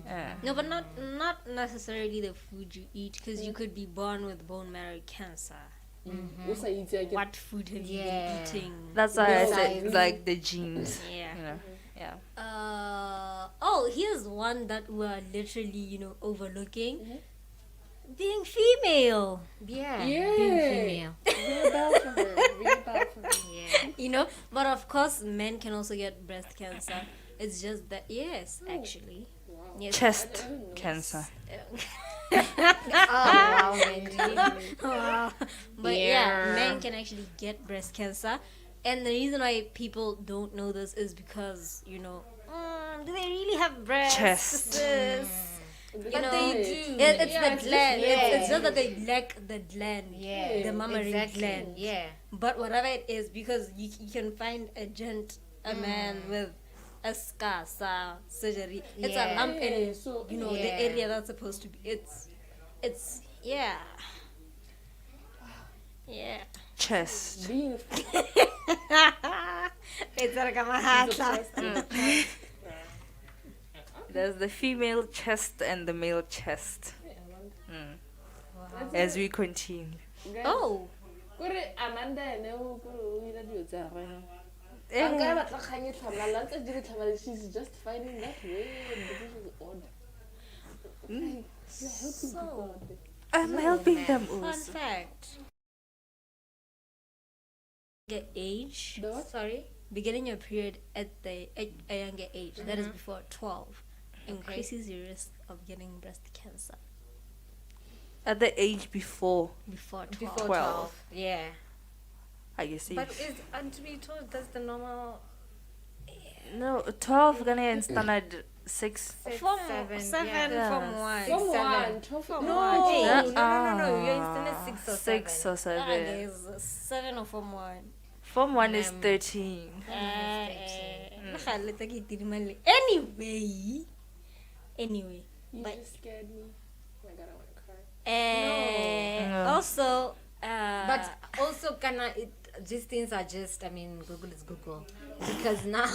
[SPEAKER 3] Yeah.
[SPEAKER 5] No, but not necessarily the food you eat, because you could be born with bone marrow cancer.
[SPEAKER 2] Also, I get
[SPEAKER 5] What food have you
[SPEAKER 4] Yeah.
[SPEAKER 5] been eating?
[SPEAKER 3] That's why I
[SPEAKER 2] No,
[SPEAKER 3] said
[SPEAKER 2] I-
[SPEAKER 3] like the genes.
[SPEAKER 5] Yeah.
[SPEAKER 3] You know. Yeah.
[SPEAKER 5] Oh, here's one that we're literally, overlooking. Being female.
[SPEAKER 4] Yeah.
[SPEAKER 2] Yeah.
[SPEAKER 4] Being female.
[SPEAKER 2] Ring a bell for her. Ring a bell for her.
[SPEAKER 4] Yeah.
[SPEAKER 5] But of course, men can also get breast cancer. It's just that, yes, actually. Yes.
[SPEAKER 3] Chest cancer.
[SPEAKER 4] Wow, Angie.
[SPEAKER 5] Wow. But yeah, men can actually get breast cancer. And the reason why people don't know this is because, do they really have breasts?
[SPEAKER 3] Chest.
[SPEAKER 5] But
[SPEAKER 4] they do.
[SPEAKER 5] It's
[SPEAKER 2] Yeah,
[SPEAKER 5] the
[SPEAKER 2] it's
[SPEAKER 5] gland.
[SPEAKER 4] just-
[SPEAKER 5] It's just that they lack the gland.
[SPEAKER 4] Yeah.
[SPEAKER 5] The mammary
[SPEAKER 4] Exactly.
[SPEAKER 5] gland.
[SPEAKER 4] Yeah.
[SPEAKER 5] But whatever it is, because you can find a man with a scar, surgery. It's a
[SPEAKER 4] Yeah.
[SPEAKER 5] lump in,
[SPEAKER 2] Yeah, so
[SPEAKER 5] the
[SPEAKER 4] Yeah.
[SPEAKER 5] area that's supposed to be. It's yeah. Yeah.
[SPEAKER 3] Chest.
[SPEAKER 2] being
[SPEAKER 5] It's like a mahata.
[SPEAKER 3] There's the female chest and the male chest. As we continue.
[SPEAKER 5] Oh.
[SPEAKER 2] Kore Amanda ene o kore o ira dilo tsa gagwe. A ka batla kgang e tlhamala, ntse di le tlhamala, she's just finding that way. This is odd. You're helping people out there.
[SPEAKER 3] I'm helping them
[SPEAKER 5] Fun
[SPEAKER 3] also.
[SPEAKER 5] fact. Get age.
[SPEAKER 2] The what?
[SPEAKER 5] Sorry. Beginning your period at a younger age, that is before 12, increases your risk of getting breast cancer.
[SPEAKER 3] At the age before
[SPEAKER 5] Before 12.
[SPEAKER 4] Before
[SPEAKER 3] 12.
[SPEAKER 4] 12. Yeah.
[SPEAKER 3] I guess
[SPEAKER 4] But and to be told, that's the normal.
[SPEAKER 3] no 12 Ghanaian standard 6.
[SPEAKER 5] Form
[SPEAKER 4] Seven,
[SPEAKER 5] 7,
[SPEAKER 3] yeah.
[SPEAKER 5] Form 1.
[SPEAKER 2] From
[SPEAKER 4] seven.
[SPEAKER 2] one, 12.
[SPEAKER 5] From
[SPEAKER 2] No.
[SPEAKER 5] one.
[SPEAKER 4] No. You're in standard 6 or
[SPEAKER 3] 6
[SPEAKER 4] 7.
[SPEAKER 3] or 7.
[SPEAKER 5] Guys, 7 or Form 1.
[SPEAKER 3] Form 1 is 13.
[SPEAKER 5] Anyway.
[SPEAKER 2] You
[SPEAKER 5] But-
[SPEAKER 2] just scared me. Oh my god, I want to cry.
[SPEAKER 3] No.
[SPEAKER 5] Also,
[SPEAKER 4] But also, these things are just, Google is Google. Because now,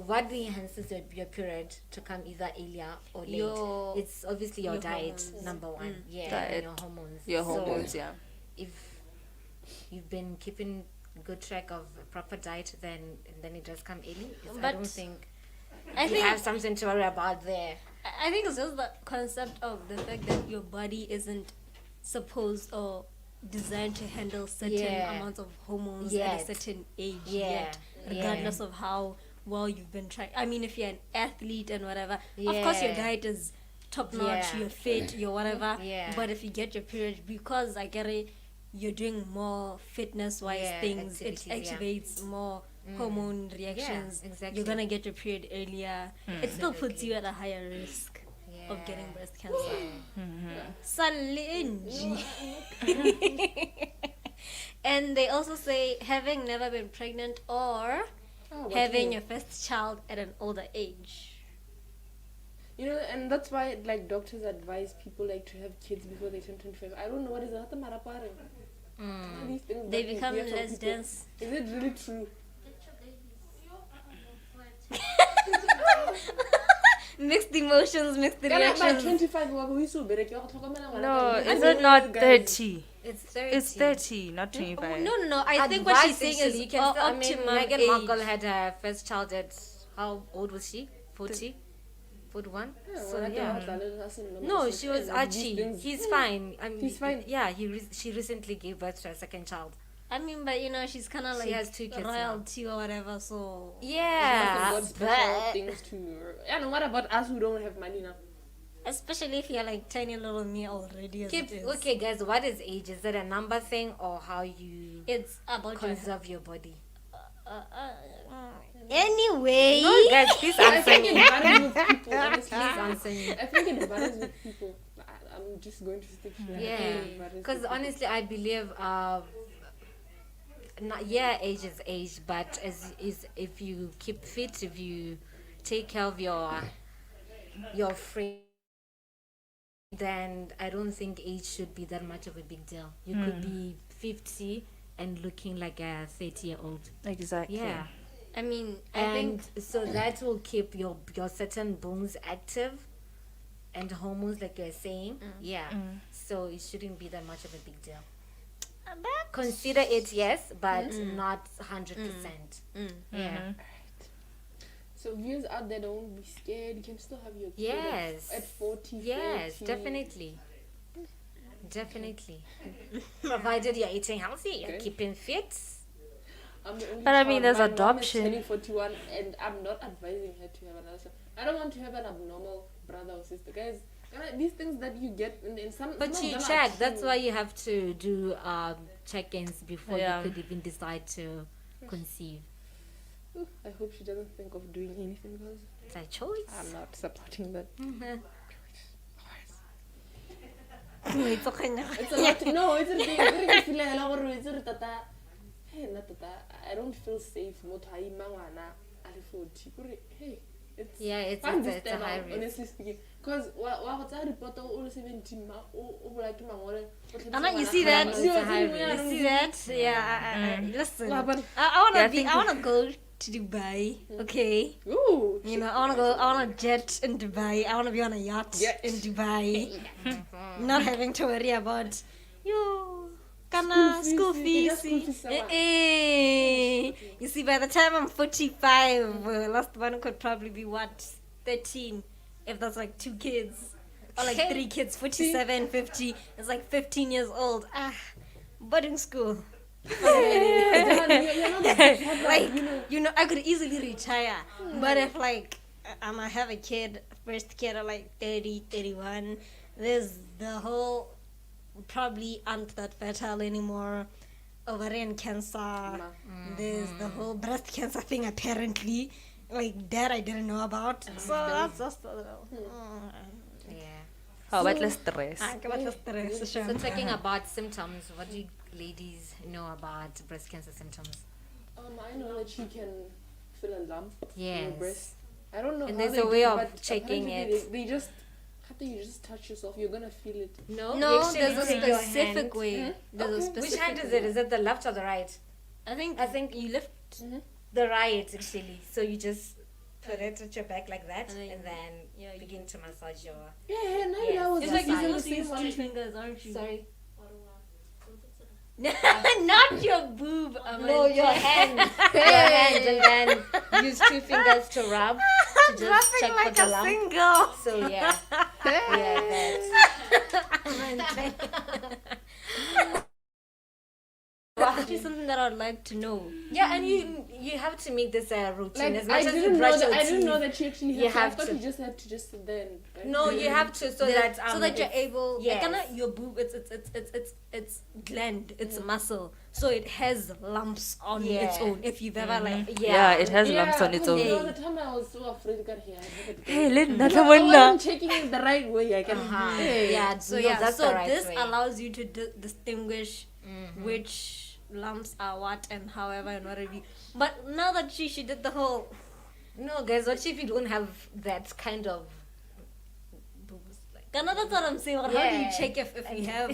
[SPEAKER 4] what enhances your period to come either earlier or late? It's obviously your diet,
[SPEAKER 5] hormones.
[SPEAKER 4] number one. Yeah,
[SPEAKER 3] Diet.
[SPEAKER 4] and your hormones.
[SPEAKER 3] Your
[SPEAKER 4] So,
[SPEAKER 3] hormones, yeah.
[SPEAKER 4] if you've been keeping good track of proper diet, then it does come early. I
[SPEAKER 5] But
[SPEAKER 4] don't think
[SPEAKER 5] I
[SPEAKER 4] you
[SPEAKER 5] think
[SPEAKER 4] have something to worry about there.
[SPEAKER 5] I think it's just the concept of the fact that your body isn't supposed or designed to handle certain
[SPEAKER 4] Yeah.
[SPEAKER 5] amounts of hormones
[SPEAKER 4] Yet.
[SPEAKER 5] at a certain age
[SPEAKER 4] Yeah.
[SPEAKER 5] yet,
[SPEAKER 4] Yeah.
[SPEAKER 5] regardless of how well you've been trying. I mean, if you're an athlete and whatever, of course your
[SPEAKER 4] Yeah.
[SPEAKER 5] diet is top notch,
[SPEAKER 4] Yeah.
[SPEAKER 5] you're fit, you're whatever.
[SPEAKER 4] Yeah.
[SPEAKER 5] But if you get your period, because I get it, you're doing more fitness-wise
[SPEAKER 4] Yeah,
[SPEAKER 5] things, it
[SPEAKER 4] activities, yeah.
[SPEAKER 5] activates more hormone reactions.
[SPEAKER 4] exactly.
[SPEAKER 5] You're gonna get your period earlier. It still puts you at a higher risk of getting breast cancer. Salinji. And they also say having never been pregnant or
[SPEAKER 2] Oh,
[SPEAKER 5] having your first child at an older age.
[SPEAKER 2] And that's why like doctors advise people like to have kids before they turn 25. I don't know what is that. These things
[SPEAKER 5] They
[SPEAKER 2] that
[SPEAKER 5] become
[SPEAKER 2] we hear from
[SPEAKER 5] less
[SPEAKER 2] people.
[SPEAKER 5] dense.
[SPEAKER 2] Is it really true?
[SPEAKER 5] Mixed emotions, mixed
[SPEAKER 2] By
[SPEAKER 5] reactions.
[SPEAKER 2] 25, we so better.
[SPEAKER 3] No, is it not 30?
[SPEAKER 4] It's 30.
[SPEAKER 3] It's 30, not 25.
[SPEAKER 5] No. I think what she's saying is optimum
[SPEAKER 4] Meghan
[SPEAKER 5] age.
[SPEAKER 4] Markle had her first child at, how old was she? 40? 4'1".
[SPEAKER 2] Yeah,
[SPEAKER 4] So
[SPEAKER 2] well,
[SPEAKER 4] yeah. No, she was Archie. He's fine. I mean,
[SPEAKER 2] He's fine.
[SPEAKER 4] Yeah, she recently gave birth to a second child.
[SPEAKER 5] I mean, but she's kind of
[SPEAKER 4] She
[SPEAKER 5] like
[SPEAKER 4] has 2 kids now.
[SPEAKER 5] royalty or whatever, so.
[SPEAKER 4] Yeah,
[SPEAKER 2] What special things to? Yeah, no. What about us who don't have money now?
[SPEAKER 5] Especially if you're like tiny little me already. As it is.
[SPEAKER 4] Okay, guys, what is age? Is it a number thing or how you
[SPEAKER 5] It's about
[SPEAKER 4] conserve your body?
[SPEAKER 5] Anyway.
[SPEAKER 4] No, guys, please
[SPEAKER 2] I
[SPEAKER 4] answer
[SPEAKER 2] think it
[SPEAKER 4] me.
[SPEAKER 2] varies with people. Honestly,
[SPEAKER 4] Please answer me.
[SPEAKER 2] I think it varies with people. I'm just going to stick to that.
[SPEAKER 4] Yeah,
[SPEAKER 2] I think it varies
[SPEAKER 4] because
[SPEAKER 2] with
[SPEAKER 4] honestly, I believe age is age, but is if you keep fit, if you take care of your frame, then I don't think age should be that much of a big deal. You could be 50 and looking like a 30-year-old.
[SPEAKER 3] Exactly.
[SPEAKER 4] Yeah.
[SPEAKER 5] I mean, I
[SPEAKER 4] And
[SPEAKER 5] think
[SPEAKER 4] so that will keep your certain bones active and hormones, like you're saying. Yeah. So it shouldn't be that much of a big deal. Consider it, yes, but not 100%. Yeah.
[SPEAKER 2] So viewers out there, don't be scared. You can still have your kid
[SPEAKER 4] Yes.
[SPEAKER 2] at 40,
[SPEAKER 4] Yes,
[SPEAKER 2] 30.
[SPEAKER 4] definitely. Definitely. Provided you're eating healthy, you're
[SPEAKER 2] Okay.
[SPEAKER 4] keeping fit.
[SPEAKER 2] I'm the only
[SPEAKER 3] But I mean,
[SPEAKER 2] child.
[SPEAKER 3] there's
[SPEAKER 2] My mom is
[SPEAKER 3] adoption.
[SPEAKER 2] turning 41, and I'm not advising her to have another son. I don't want to have an abnormal brother or sister, guys. These things that you get in some.
[SPEAKER 4] But
[SPEAKER 2] some of
[SPEAKER 4] you
[SPEAKER 2] them are
[SPEAKER 4] check. That's
[SPEAKER 2] cute.
[SPEAKER 4] why you have to do check-ins before
[SPEAKER 3] Yeah.
[SPEAKER 4] you could even decide to conceive.
[SPEAKER 2] Ooh, I hope she doesn't think of doing anything because
[SPEAKER 4] It's a choice.
[SPEAKER 2] I'm not supporting that. It's a lot. No, it's a thing. Hey, not that. I don't feel safe. Hey, it's
[SPEAKER 4] Yeah, it's
[SPEAKER 2] fun
[SPEAKER 4] a
[SPEAKER 2] this time
[SPEAKER 4] high
[SPEAKER 2] out,
[SPEAKER 4] risk.
[SPEAKER 2] honestly speaking. Because what I report all 17
[SPEAKER 5] you see that?
[SPEAKER 4] It's a high risk.
[SPEAKER 5] You see that? Yeah. Listen,
[SPEAKER 2] Well, but-
[SPEAKER 5] I wanna
[SPEAKER 3] Yeah, I
[SPEAKER 5] be.
[SPEAKER 3] think
[SPEAKER 5] I wanna go to Dubai. Okay.
[SPEAKER 2] Ooh,
[SPEAKER 5] I wanna go. I wanna jet in Dubai. I wanna be on a yacht
[SPEAKER 2] Yacht.
[SPEAKER 5] in Dubai. Not having to worry about school fees. You see, by the time I'm 45, last one could probably be 13, if that's like 2 kids. Or like 3 kids, 47, 50. It's like 15 years old. Boarding school. Like, I could easily retire. But if like, I'm gonna have a kid, first kid at like 30, 31, there's the whole, probably aren't that fertile anymore, ovarian cancer, there's the whole breast cancer thing apparently, like that I didn't know about. So that's just a little.
[SPEAKER 4] Yeah.
[SPEAKER 3] How about less stress?
[SPEAKER 4] So talking about symptoms, what do you ladies know about breast cancer symptoms?
[SPEAKER 2] I know that you can feel a lump in your
[SPEAKER 4] Yes.
[SPEAKER 2] breast. I don't know
[SPEAKER 4] And
[SPEAKER 2] how
[SPEAKER 4] there's
[SPEAKER 2] they
[SPEAKER 4] a
[SPEAKER 2] do
[SPEAKER 4] way
[SPEAKER 2] it,
[SPEAKER 4] of
[SPEAKER 2] but
[SPEAKER 4] checking
[SPEAKER 2] apparently
[SPEAKER 4] it.
[SPEAKER 2] They just after you just touch yourself, you're gonna feel it.
[SPEAKER 4] No,
[SPEAKER 5] No,
[SPEAKER 4] actually
[SPEAKER 5] there's a
[SPEAKER 4] take your
[SPEAKER 5] specific
[SPEAKER 4] hand.
[SPEAKER 5] way. There's a
[SPEAKER 2] Okay.
[SPEAKER 5] specific
[SPEAKER 4] Which hand is it? Is it the left or the right?
[SPEAKER 5] I think
[SPEAKER 4] you lift
[SPEAKER 2] Mm-hmm.
[SPEAKER 4] the right actually. So you just put it at your back like that,
[SPEAKER 5] And then-
[SPEAKER 4] and then
[SPEAKER 5] yeah, you
[SPEAKER 4] begin to massage your.
[SPEAKER 2] Yeah, no,
[SPEAKER 4] Yes.
[SPEAKER 2] I was
[SPEAKER 5] It's
[SPEAKER 2] just
[SPEAKER 5] like you're
[SPEAKER 2] using the
[SPEAKER 5] supposed to
[SPEAKER 2] same
[SPEAKER 5] use
[SPEAKER 2] one.
[SPEAKER 5] 2 fingers, aren't you?
[SPEAKER 4] Sorry.
[SPEAKER 5] Not your boob.
[SPEAKER 4] No, your hand. Your hand, and then use 2 fingers to rub to just check for the lump.
[SPEAKER 5] single.
[SPEAKER 4] So yeah, yeah, that.
[SPEAKER 5] Actually, something that I'd like to know.
[SPEAKER 4] Yeah, and you have to make this a routine.
[SPEAKER 2] Like
[SPEAKER 4] As much
[SPEAKER 2] I
[SPEAKER 4] as you
[SPEAKER 2] didn't
[SPEAKER 4] brush
[SPEAKER 2] know that.
[SPEAKER 4] your
[SPEAKER 2] I didn't know
[SPEAKER 4] teeth.
[SPEAKER 2] that you actually
[SPEAKER 4] You
[SPEAKER 2] have to. I
[SPEAKER 4] have
[SPEAKER 2] thought
[SPEAKER 4] to.
[SPEAKER 2] you just had to just sit there. And, right?
[SPEAKER 4] No, you have to so that
[SPEAKER 5] so that you're able.
[SPEAKER 4] yes.
[SPEAKER 5] Like, your boob, it's gland, it's muscle, so it has lumps on its
[SPEAKER 4] Yeah.
[SPEAKER 5] own. If you've ever like,
[SPEAKER 3] Yeah, it has lumps on its
[SPEAKER 2] because
[SPEAKER 3] own.
[SPEAKER 2] there was a time I was so afraid that here.
[SPEAKER 3] Hey, Linda,
[SPEAKER 2] I wasn't checking it the right way. I can. Hey.
[SPEAKER 4] Yeah,
[SPEAKER 5] so
[SPEAKER 4] no,
[SPEAKER 5] yeah,
[SPEAKER 4] that's
[SPEAKER 5] so
[SPEAKER 4] the right
[SPEAKER 5] this
[SPEAKER 4] way.
[SPEAKER 5] allows you to distinguish which lumps are what and however and whatever. But now that she did the whole.
[SPEAKER 4] No, guys, what if you don't have that kind of boobs? Like,
[SPEAKER 5] Ghana, that's what I'm saying. But how do you
[SPEAKER 4] Yeah.
[SPEAKER 5] check if you have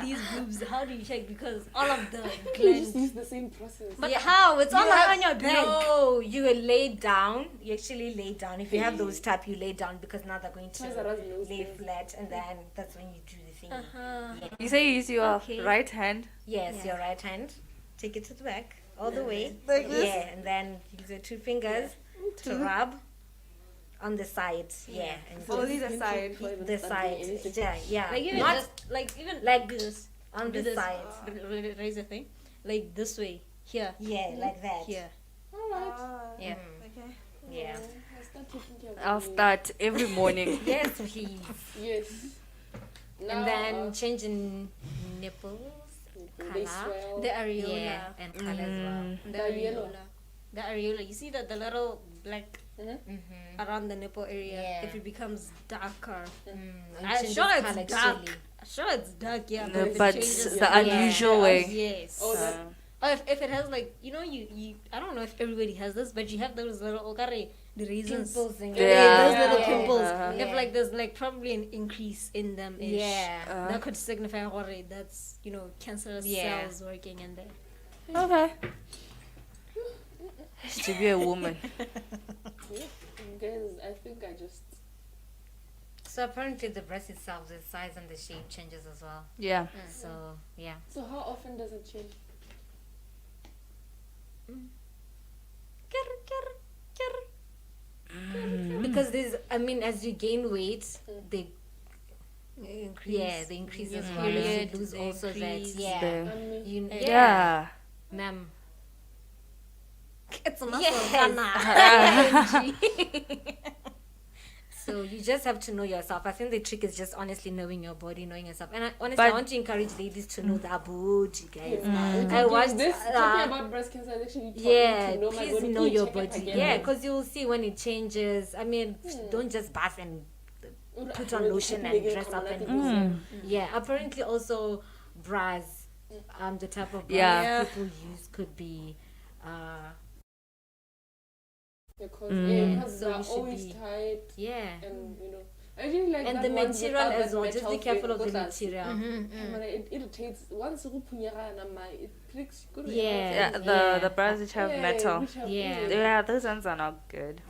[SPEAKER 5] these boobs? How do you check? Because all of the
[SPEAKER 2] You just
[SPEAKER 5] glands.
[SPEAKER 2] use the same process.
[SPEAKER 5] But how? It's all
[SPEAKER 4] have-
[SPEAKER 5] on your back.
[SPEAKER 4] No, you will lay down. You actually lay down. If you have those tap, you lay down because now they're going to
[SPEAKER 2] Twice around those
[SPEAKER 4] lay
[SPEAKER 2] things.
[SPEAKER 4] flat, and then that's when you do the thing.
[SPEAKER 3] You say you use your
[SPEAKER 5] Okay.
[SPEAKER 3] right hand.
[SPEAKER 4] Yes, your right hand. Take it to the back all the way.
[SPEAKER 5] Like this?
[SPEAKER 4] Yeah, and then use your 2 fingers to rub on the side. Yeah. And
[SPEAKER 3] Only the side.
[SPEAKER 4] the side. Yeah.
[SPEAKER 5] Like even
[SPEAKER 4] Not
[SPEAKER 5] just like even
[SPEAKER 4] like
[SPEAKER 5] this
[SPEAKER 4] on the
[SPEAKER 5] this
[SPEAKER 4] side.
[SPEAKER 5] raise the thing like this way here
[SPEAKER 4] Yeah, like that.
[SPEAKER 5] here.
[SPEAKER 4] Yeah.
[SPEAKER 5] Okay.
[SPEAKER 4] Yeah.
[SPEAKER 3] I'll start every morning.
[SPEAKER 4] Yes, please.
[SPEAKER 2] Yes.
[SPEAKER 4] And then changing nipples,
[SPEAKER 2] they
[SPEAKER 4] color.
[SPEAKER 2] swell.
[SPEAKER 5] The areola.
[SPEAKER 4] Yeah, and color as well.
[SPEAKER 5] The
[SPEAKER 2] yellow.
[SPEAKER 5] areola. The areola. You see that the little black
[SPEAKER 4] Mm-hmm.
[SPEAKER 5] around the nipple area.
[SPEAKER 4] Yeah.
[SPEAKER 5] If it becomes darker.
[SPEAKER 4] And
[SPEAKER 5] I'm
[SPEAKER 4] changes
[SPEAKER 5] sure
[SPEAKER 4] colour
[SPEAKER 5] it's
[SPEAKER 4] actually.
[SPEAKER 5] dark. Sure it's dark, yeah.
[SPEAKER 3] No,
[SPEAKER 5] if it
[SPEAKER 3] but
[SPEAKER 5] changes
[SPEAKER 3] the
[SPEAKER 5] colour-
[SPEAKER 3] unusual way.
[SPEAKER 5] Yes.
[SPEAKER 2] Oh, that,
[SPEAKER 5] Or if it has like you I don't know if everybody has this, but you have those little okare the reasons.
[SPEAKER 4] Pimples in
[SPEAKER 3] Yeah.
[SPEAKER 5] Those little
[SPEAKER 4] Yeah.
[SPEAKER 5] pimples.
[SPEAKER 3] Uh-huh.
[SPEAKER 5] If like there's like probably an increase in them ish.
[SPEAKER 4] Yeah.
[SPEAKER 5] That could signify already that's cancerous
[SPEAKER 4] Yeah.
[SPEAKER 5] cells working in there.
[SPEAKER 3] Okay. To be a woman.
[SPEAKER 2] guys, I think I just.
[SPEAKER 4] So apparently the breast itself, the size and the shape changes as well.
[SPEAKER 3] Yeah.
[SPEAKER 4] So yeah.
[SPEAKER 2] So how often does it change?
[SPEAKER 4] Because there's, as you gain weight, they
[SPEAKER 5] Increase.
[SPEAKER 4] they increase as
[SPEAKER 5] Yeah.
[SPEAKER 4] well. As you
[SPEAKER 5] Period,
[SPEAKER 4] lose
[SPEAKER 5] they
[SPEAKER 4] also that
[SPEAKER 5] increase.
[SPEAKER 3] The-
[SPEAKER 4] yeah,
[SPEAKER 3] Yeah.
[SPEAKER 4] ma'am.
[SPEAKER 5] It's a muscle.
[SPEAKER 4] Yes.
[SPEAKER 5] Ghana.
[SPEAKER 4] So you just have to know yourself. I think the trick is just honestly knowing your body, knowing yourself. And honestly,
[SPEAKER 3] But-
[SPEAKER 4] I want to encourage ladies to know that booty, guys.
[SPEAKER 2] Mm.
[SPEAKER 4] I watched
[SPEAKER 2] this
[SPEAKER 4] uh,
[SPEAKER 2] talking about breast cancer is actually taught me
[SPEAKER 4] yeah,
[SPEAKER 2] to know my
[SPEAKER 4] please
[SPEAKER 2] body.
[SPEAKER 4] know
[SPEAKER 2] Please
[SPEAKER 4] your
[SPEAKER 2] check it
[SPEAKER 4] body.
[SPEAKER 2] again.
[SPEAKER 4] Yeah, because you will see when it changes. Don't just bath and put on lotion and dress up and yeah. Apparently, also bras, the type of bras
[SPEAKER 3] Yeah.
[SPEAKER 4] people use could be.
[SPEAKER 2] Because
[SPEAKER 4] So
[SPEAKER 2] they're
[SPEAKER 4] we should
[SPEAKER 2] always
[SPEAKER 4] be-
[SPEAKER 2] tight
[SPEAKER 4] Yeah.
[SPEAKER 2] and I really like
[SPEAKER 4] And
[SPEAKER 2] that
[SPEAKER 4] the
[SPEAKER 2] one
[SPEAKER 4] material
[SPEAKER 2] without
[SPEAKER 4] as
[SPEAKER 2] that
[SPEAKER 4] well. Just be
[SPEAKER 2] metal
[SPEAKER 4] careful
[SPEAKER 2] thing,
[SPEAKER 4] of the
[SPEAKER 2] because
[SPEAKER 4] material.
[SPEAKER 2] it irritates once you it pricks good.
[SPEAKER 4] Yeah.
[SPEAKER 3] Yeah, the bras which have metal.
[SPEAKER 4] Yeah.
[SPEAKER 3] Yeah, those ones are not good.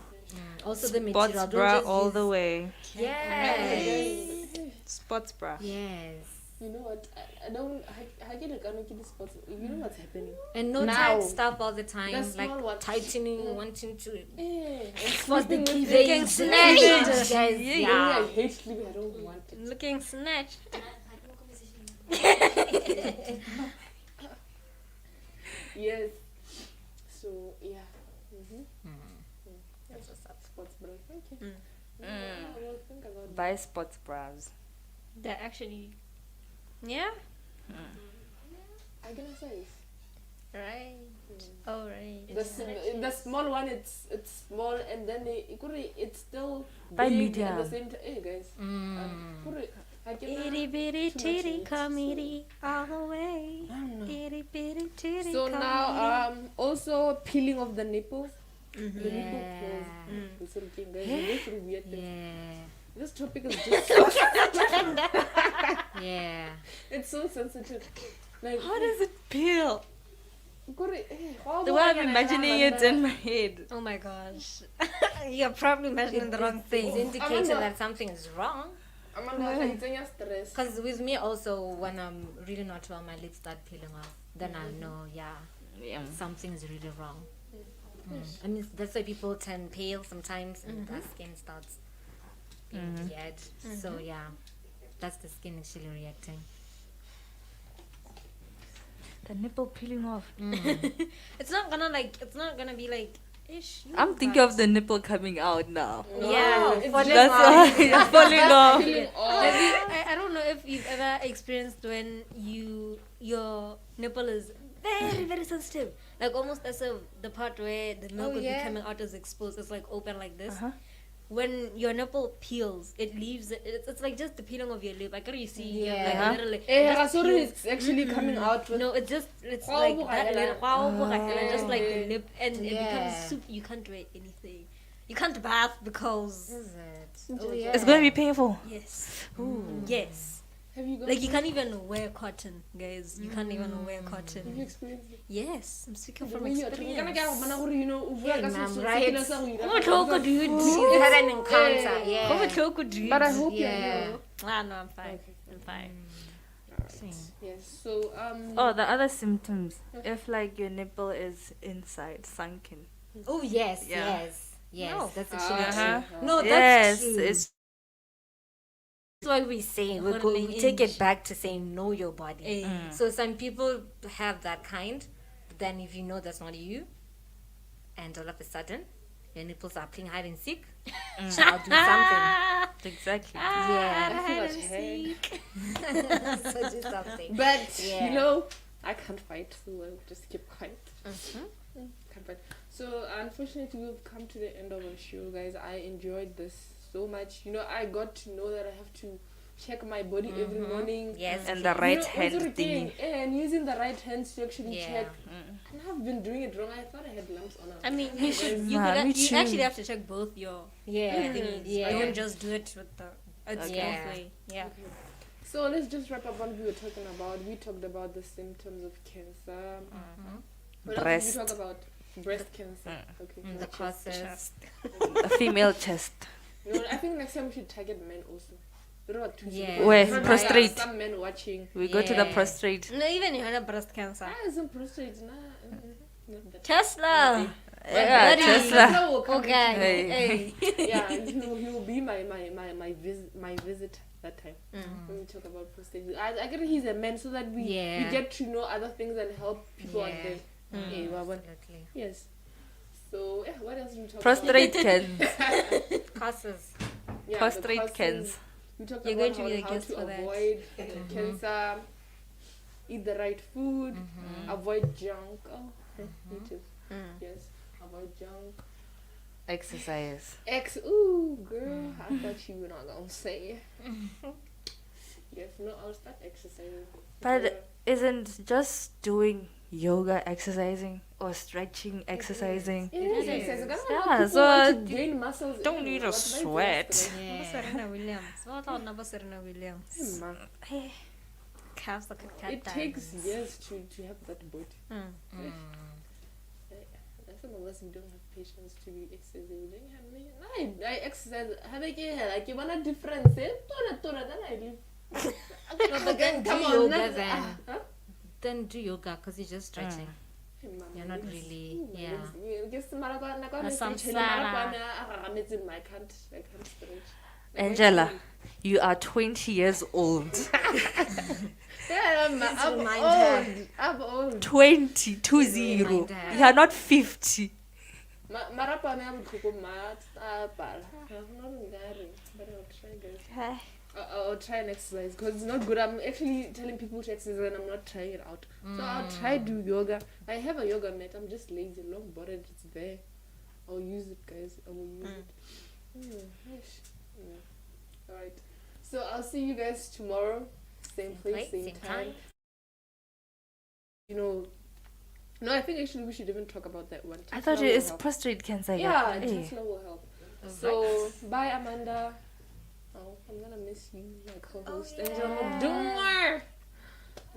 [SPEAKER 4] Also the
[SPEAKER 3] Sports
[SPEAKER 4] material. Don't
[SPEAKER 3] bra
[SPEAKER 4] just
[SPEAKER 3] all
[SPEAKER 4] use-
[SPEAKER 3] the way.
[SPEAKER 4] Yes.
[SPEAKER 3] Sports bra.
[SPEAKER 4] Yes.
[SPEAKER 2] You know what? I don't. I get a gun the spots. You know what's happening?
[SPEAKER 4] And no
[SPEAKER 2] Now,
[SPEAKER 4] tight stuff all the time.
[SPEAKER 2] the small
[SPEAKER 4] Like
[SPEAKER 2] one.
[SPEAKER 4] tightening, wanting to
[SPEAKER 2] And
[SPEAKER 4] force the
[SPEAKER 2] sleeping with
[SPEAKER 4] cleavage.
[SPEAKER 2] it.
[SPEAKER 4] Snatched, guys.
[SPEAKER 2] Yeah,
[SPEAKER 4] Yeah.
[SPEAKER 2] I hate sleeping. I don't want it.
[SPEAKER 5] Looking snatched.
[SPEAKER 2] Yes. So yeah. That's what's up. Sports bra. Okay. I will think about
[SPEAKER 3] Buy sports bras.
[SPEAKER 5] That actually. Yeah.
[SPEAKER 2] I gonna say
[SPEAKER 5] Right. Oh right.
[SPEAKER 2] the small one. It's small, and then it's still
[SPEAKER 3] Buy
[SPEAKER 2] big
[SPEAKER 3] medium.
[SPEAKER 2] at the same time. Hey guys. I can
[SPEAKER 5] Itty bitty titty comedy all the way. Itty bitty titty
[SPEAKER 2] So now also peeling of the nipples. The nipple
[SPEAKER 4] Yeah.
[SPEAKER 2] peels. It's okay, guys. We go through weird things.
[SPEAKER 4] Yeah.
[SPEAKER 2] This topic is just
[SPEAKER 4] Yeah.
[SPEAKER 2] it's so sensitive. Like
[SPEAKER 3] How does it peel?
[SPEAKER 2] the
[SPEAKER 3] The way I'm imagining it in my head.
[SPEAKER 5] Oh my gosh. You're probably imagining the wrong
[SPEAKER 4] It's
[SPEAKER 5] thing.
[SPEAKER 4] indicating that something is wrong.
[SPEAKER 2] I'm not stress.
[SPEAKER 4] Because with me also, when I'm really not well, my lips start peeling off. Then I know, yeah,
[SPEAKER 3] Yeah.
[SPEAKER 4] something's really wrong. That's why people turn pale sometimes and their skin starts being weird. So yeah, that's the skin actually reacting.
[SPEAKER 3] The nipple peeling off.
[SPEAKER 5] It's not gonna be like ish.
[SPEAKER 3] I'm thinking of the nipple coming out now.
[SPEAKER 4] Yeah,
[SPEAKER 2] it's
[SPEAKER 4] falling
[SPEAKER 3] That's
[SPEAKER 4] off.
[SPEAKER 3] why it's falling off.
[SPEAKER 5] I don't know if you've ever experienced when your nipple is very very sensitive, like almost as if the part where the milk would be coming out is exposed. It's like open like this. When your nipple peels, it leaves it. It's like just the peeling of your lip. I you see, like literally. just peels.
[SPEAKER 2] It's actually coming out with
[SPEAKER 5] No, it's like that little, just like the lip, and it becomes soup. You can't wear anything. You can't bath because
[SPEAKER 4] Is it? Oh yeah.
[SPEAKER 3] It's going to be painful.
[SPEAKER 5] yes, yes.
[SPEAKER 2] have you gone
[SPEAKER 5] Like you can't even wear cotton, guys. You can't even wear
[SPEAKER 2] have you
[SPEAKER 5] cotton.
[SPEAKER 2] experienced it?
[SPEAKER 5] Yes, I'm speaking from
[SPEAKER 2] Ma'am,
[SPEAKER 4] Dude, she's had an encounter. Yeah.
[SPEAKER 5] experience.
[SPEAKER 2] But I hope
[SPEAKER 4] Yeah.
[SPEAKER 2] you're
[SPEAKER 5] Ah, no, I'm fine. I'm fine.
[SPEAKER 2] yes. So
[SPEAKER 3] Oh, the other symptoms. If like your nipple is inside, sunken.
[SPEAKER 4] Oh yes,
[SPEAKER 3] Yeah.
[SPEAKER 4] yes. Yes,
[SPEAKER 3] No.
[SPEAKER 4] that's actually
[SPEAKER 3] Uh-huh.
[SPEAKER 4] true. No, that's
[SPEAKER 3] Yes,
[SPEAKER 4] true.
[SPEAKER 3] it's
[SPEAKER 4] That's what we say. We take it back to saying know your body. So some people have that kind, but then if you know that's not you, and all of a sudden your nipples are playing hide and seek, I'll do something.
[SPEAKER 3] exactly.
[SPEAKER 4] Yeah,
[SPEAKER 2] I feel that hey.
[SPEAKER 4] so do something.
[SPEAKER 2] But
[SPEAKER 4] Yeah.
[SPEAKER 2] you know, I can't fight, so I'll just keep quiet. Can't fight. So unfortunately, we've come to the end of our show, guys. I enjoyed this so much. You know, I got to know that I have to check my body every morning.
[SPEAKER 4] Yes,
[SPEAKER 3] And the right hand
[SPEAKER 2] also
[SPEAKER 3] thingy.
[SPEAKER 2] and using the right hands to actually
[SPEAKER 4] Yeah.
[SPEAKER 2] check. And I've been doing it wrong. I thought I had lumps on.
[SPEAKER 5] I mean, you should. You,
[SPEAKER 3] Nah, me
[SPEAKER 5] you
[SPEAKER 3] too.
[SPEAKER 5] actually have to check both your
[SPEAKER 4] yeah,
[SPEAKER 5] thingies.
[SPEAKER 4] yeah.
[SPEAKER 5] You don't just do it with the. It's
[SPEAKER 4] Yeah.
[SPEAKER 5] both way. Yeah.
[SPEAKER 2] So let's just wrap up what we were talking about. We talked about the symptoms of cancer. What else
[SPEAKER 3] Breast.
[SPEAKER 2] did we talk about? Breast cancer. Okay.
[SPEAKER 4] The causes.
[SPEAKER 3] A female chest.
[SPEAKER 2] No, I think next time we should target men also. What about two
[SPEAKER 4] Yeah.
[SPEAKER 2] people?
[SPEAKER 3] Where?
[SPEAKER 2] Probably
[SPEAKER 3] Prostrate.
[SPEAKER 2] Some men watching.
[SPEAKER 3] We go to the
[SPEAKER 4] Yeah.
[SPEAKER 3] prostrate.
[SPEAKER 5] No, even you had breast cancer.
[SPEAKER 2] Some prostrate. Not that.
[SPEAKER 5] Tesla.
[SPEAKER 3] Yeah,
[SPEAKER 5] buddy.
[SPEAKER 3] Tesla.
[SPEAKER 2] will come
[SPEAKER 5] Okay.
[SPEAKER 3] Hey.
[SPEAKER 2] yeah, he will be my visit that time when we talk about prostate. I get he's a man so that we get to know other things and help people out there. Yeah,
[SPEAKER 4] Absolutely.
[SPEAKER 2] yes. So what else do we talk
[SPEAKER 3] Prostrate cans.
[SPEAKER 4] Causes.
[SPEAKER 2] about? Yeah, the
[SPEAKER 3] Prostrate
[SPEAKER 2] causes.
[SPEAKER 3] cans.
[SPEAKER 2] We talked
[SPEAKER 5] You're
[SPEAKER 2] about
[SPEAKER 5] going to be the
[SPEAKER 2] how
[SPEAKER 5] guest
[SPEAKER 2] to
[SPEAKER 5] for that.
[SPEAKER 2] avoid cancer, eat the right food, avoid junk. Oh, me too. Yes, avoid junk.
[SPEAKER 3] Exercise.
[SPEAKER 2] Ooh, girl, I thought you were not gonna say. Yes, no, I'll start exercising.
[SPEAKER 3] But isn't just doing yoga exercising or stretching exercising?
[SPEAKER 2] It is exercise.
[SPEAKER 3] Yeah,
[SPEAKER 2] So
[SPEAKER 3] so
[SPEAKER 2] to gain muscles.
[SPEAKER 3] don't need to sweat.
[SPEAKER 5] Serena Williams. What about Serena Williams?
[SPEAKER 3] Hey,
[SPEAKER 5] Calves that could cut
[SPEAKER 2] It takes years to have that body. Some of us we don't have patience to be exercising. I exercise. Have like you want a difference? Then I live.
[SPEAKER 4] No, but then do
[SPEAKER 2] Come on,
[SPEAKER 4] yoga
[SPEAKER 2] not-
[SPEAKER 4] then.
[SPEAKER 2] huh?
[SPEAKER 4] Then do yoga because you're just stretching.
[SPEAKER 2] Hey, mama,
[SPEAKER 4] You're not
[SPEAKER 2] legs.
[SPEAKER 4] really,
[SPEAKER 2] Ooh, my
[SPEAKER 4] yeah.
[SPEAKER 2] legs. Yes, Marabana, I
[SPEAKER 5] samsara.
[SPEAKER 2] can't stretch.
[SPEAKER 3] Angela, you are 20 years old.
[SPEAKER 2] Yeah, I'm
[SPEAKER 4] remind
[SPEAKER 2] old. I'm old.
[SPEAKER 3] 20, 20.
[SPEAKER 4] Remind her.
[SPEAKER 3] You are not 50.
[SPEAKER 2] Marapana, I would cook mat. I'm not ngaring, but I'll try, guys. I'll try and exercise because it's not good. I'm actually telling people to exercise and I'm not trying it out. So I'll try do yoga. I have a yoga mat. I'm just lazy, long bodied. It's there. I'll use it, guys. I will use it. Alright. So I'll see you guys tomorrow. Same place, same time. You know, no, I think actually we should even talk about that one.
[SPEAKER 3] I thought
[SPEAKER 2] Tesla
[SPEAKER 3] it
[SPEAKER 2] will
[SPEAKER 3] is
[SPEAKER 2] help.
[SPEAKER 3] prostate cancer.
[SPEAKER 2] Yeah,
[SPEAKER 3] Hey.
[SPEAKER 2] Tesla will help. So bye, Amanda. Oh, I'm gonna miss you, my co-host. Angela, don't worry.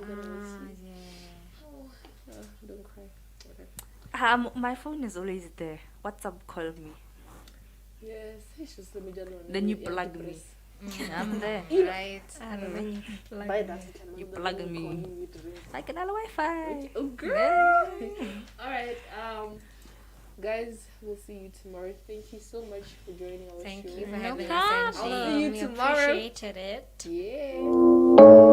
[SPEAKER 2] I'm gonna miss you. Don't cry. Okay.
[SPEAKER 3] My phone is always there. WhatsApp, call me.
[SPEAKER 2] Yes, it's just let me just know.
[SPEAKER 3] Then you plug me. I'm there.
[SPEAKER 4] Right.
[SPEAKER 2] By that time,
[SPEAKER 3] You
[SPEAKER 2] I'm
[SPEAKER 3] plug
[SPEAKER 2] gonna
[SPEAKER 3] me.
[SPEAKER 2] call you with ring.
[SPEAKER 3] Like another Wi-Fi.
[SPEAKER 2] Oh, girl. Alright, guys, we'll see you tomorrow. Thank you so much for joining our
[SPEAKER 4] Thank
[SPEAKER 2] show.
[SPEAKER 4] you for
[SPEAKER 5] No
[SPEAKER 4] having
[SPEAKER 5] problem.
[SPEAKER 4] us,
[SPEAKER 2] I'll
[SPEAKER 4] Angie.
[SPEAKER 2] see you
[SPEAKER 5] We
[SPEAKER 2] tomorrow.
[SPEAKER 5] appreciated it.
[SPEAKER 2] Yeah.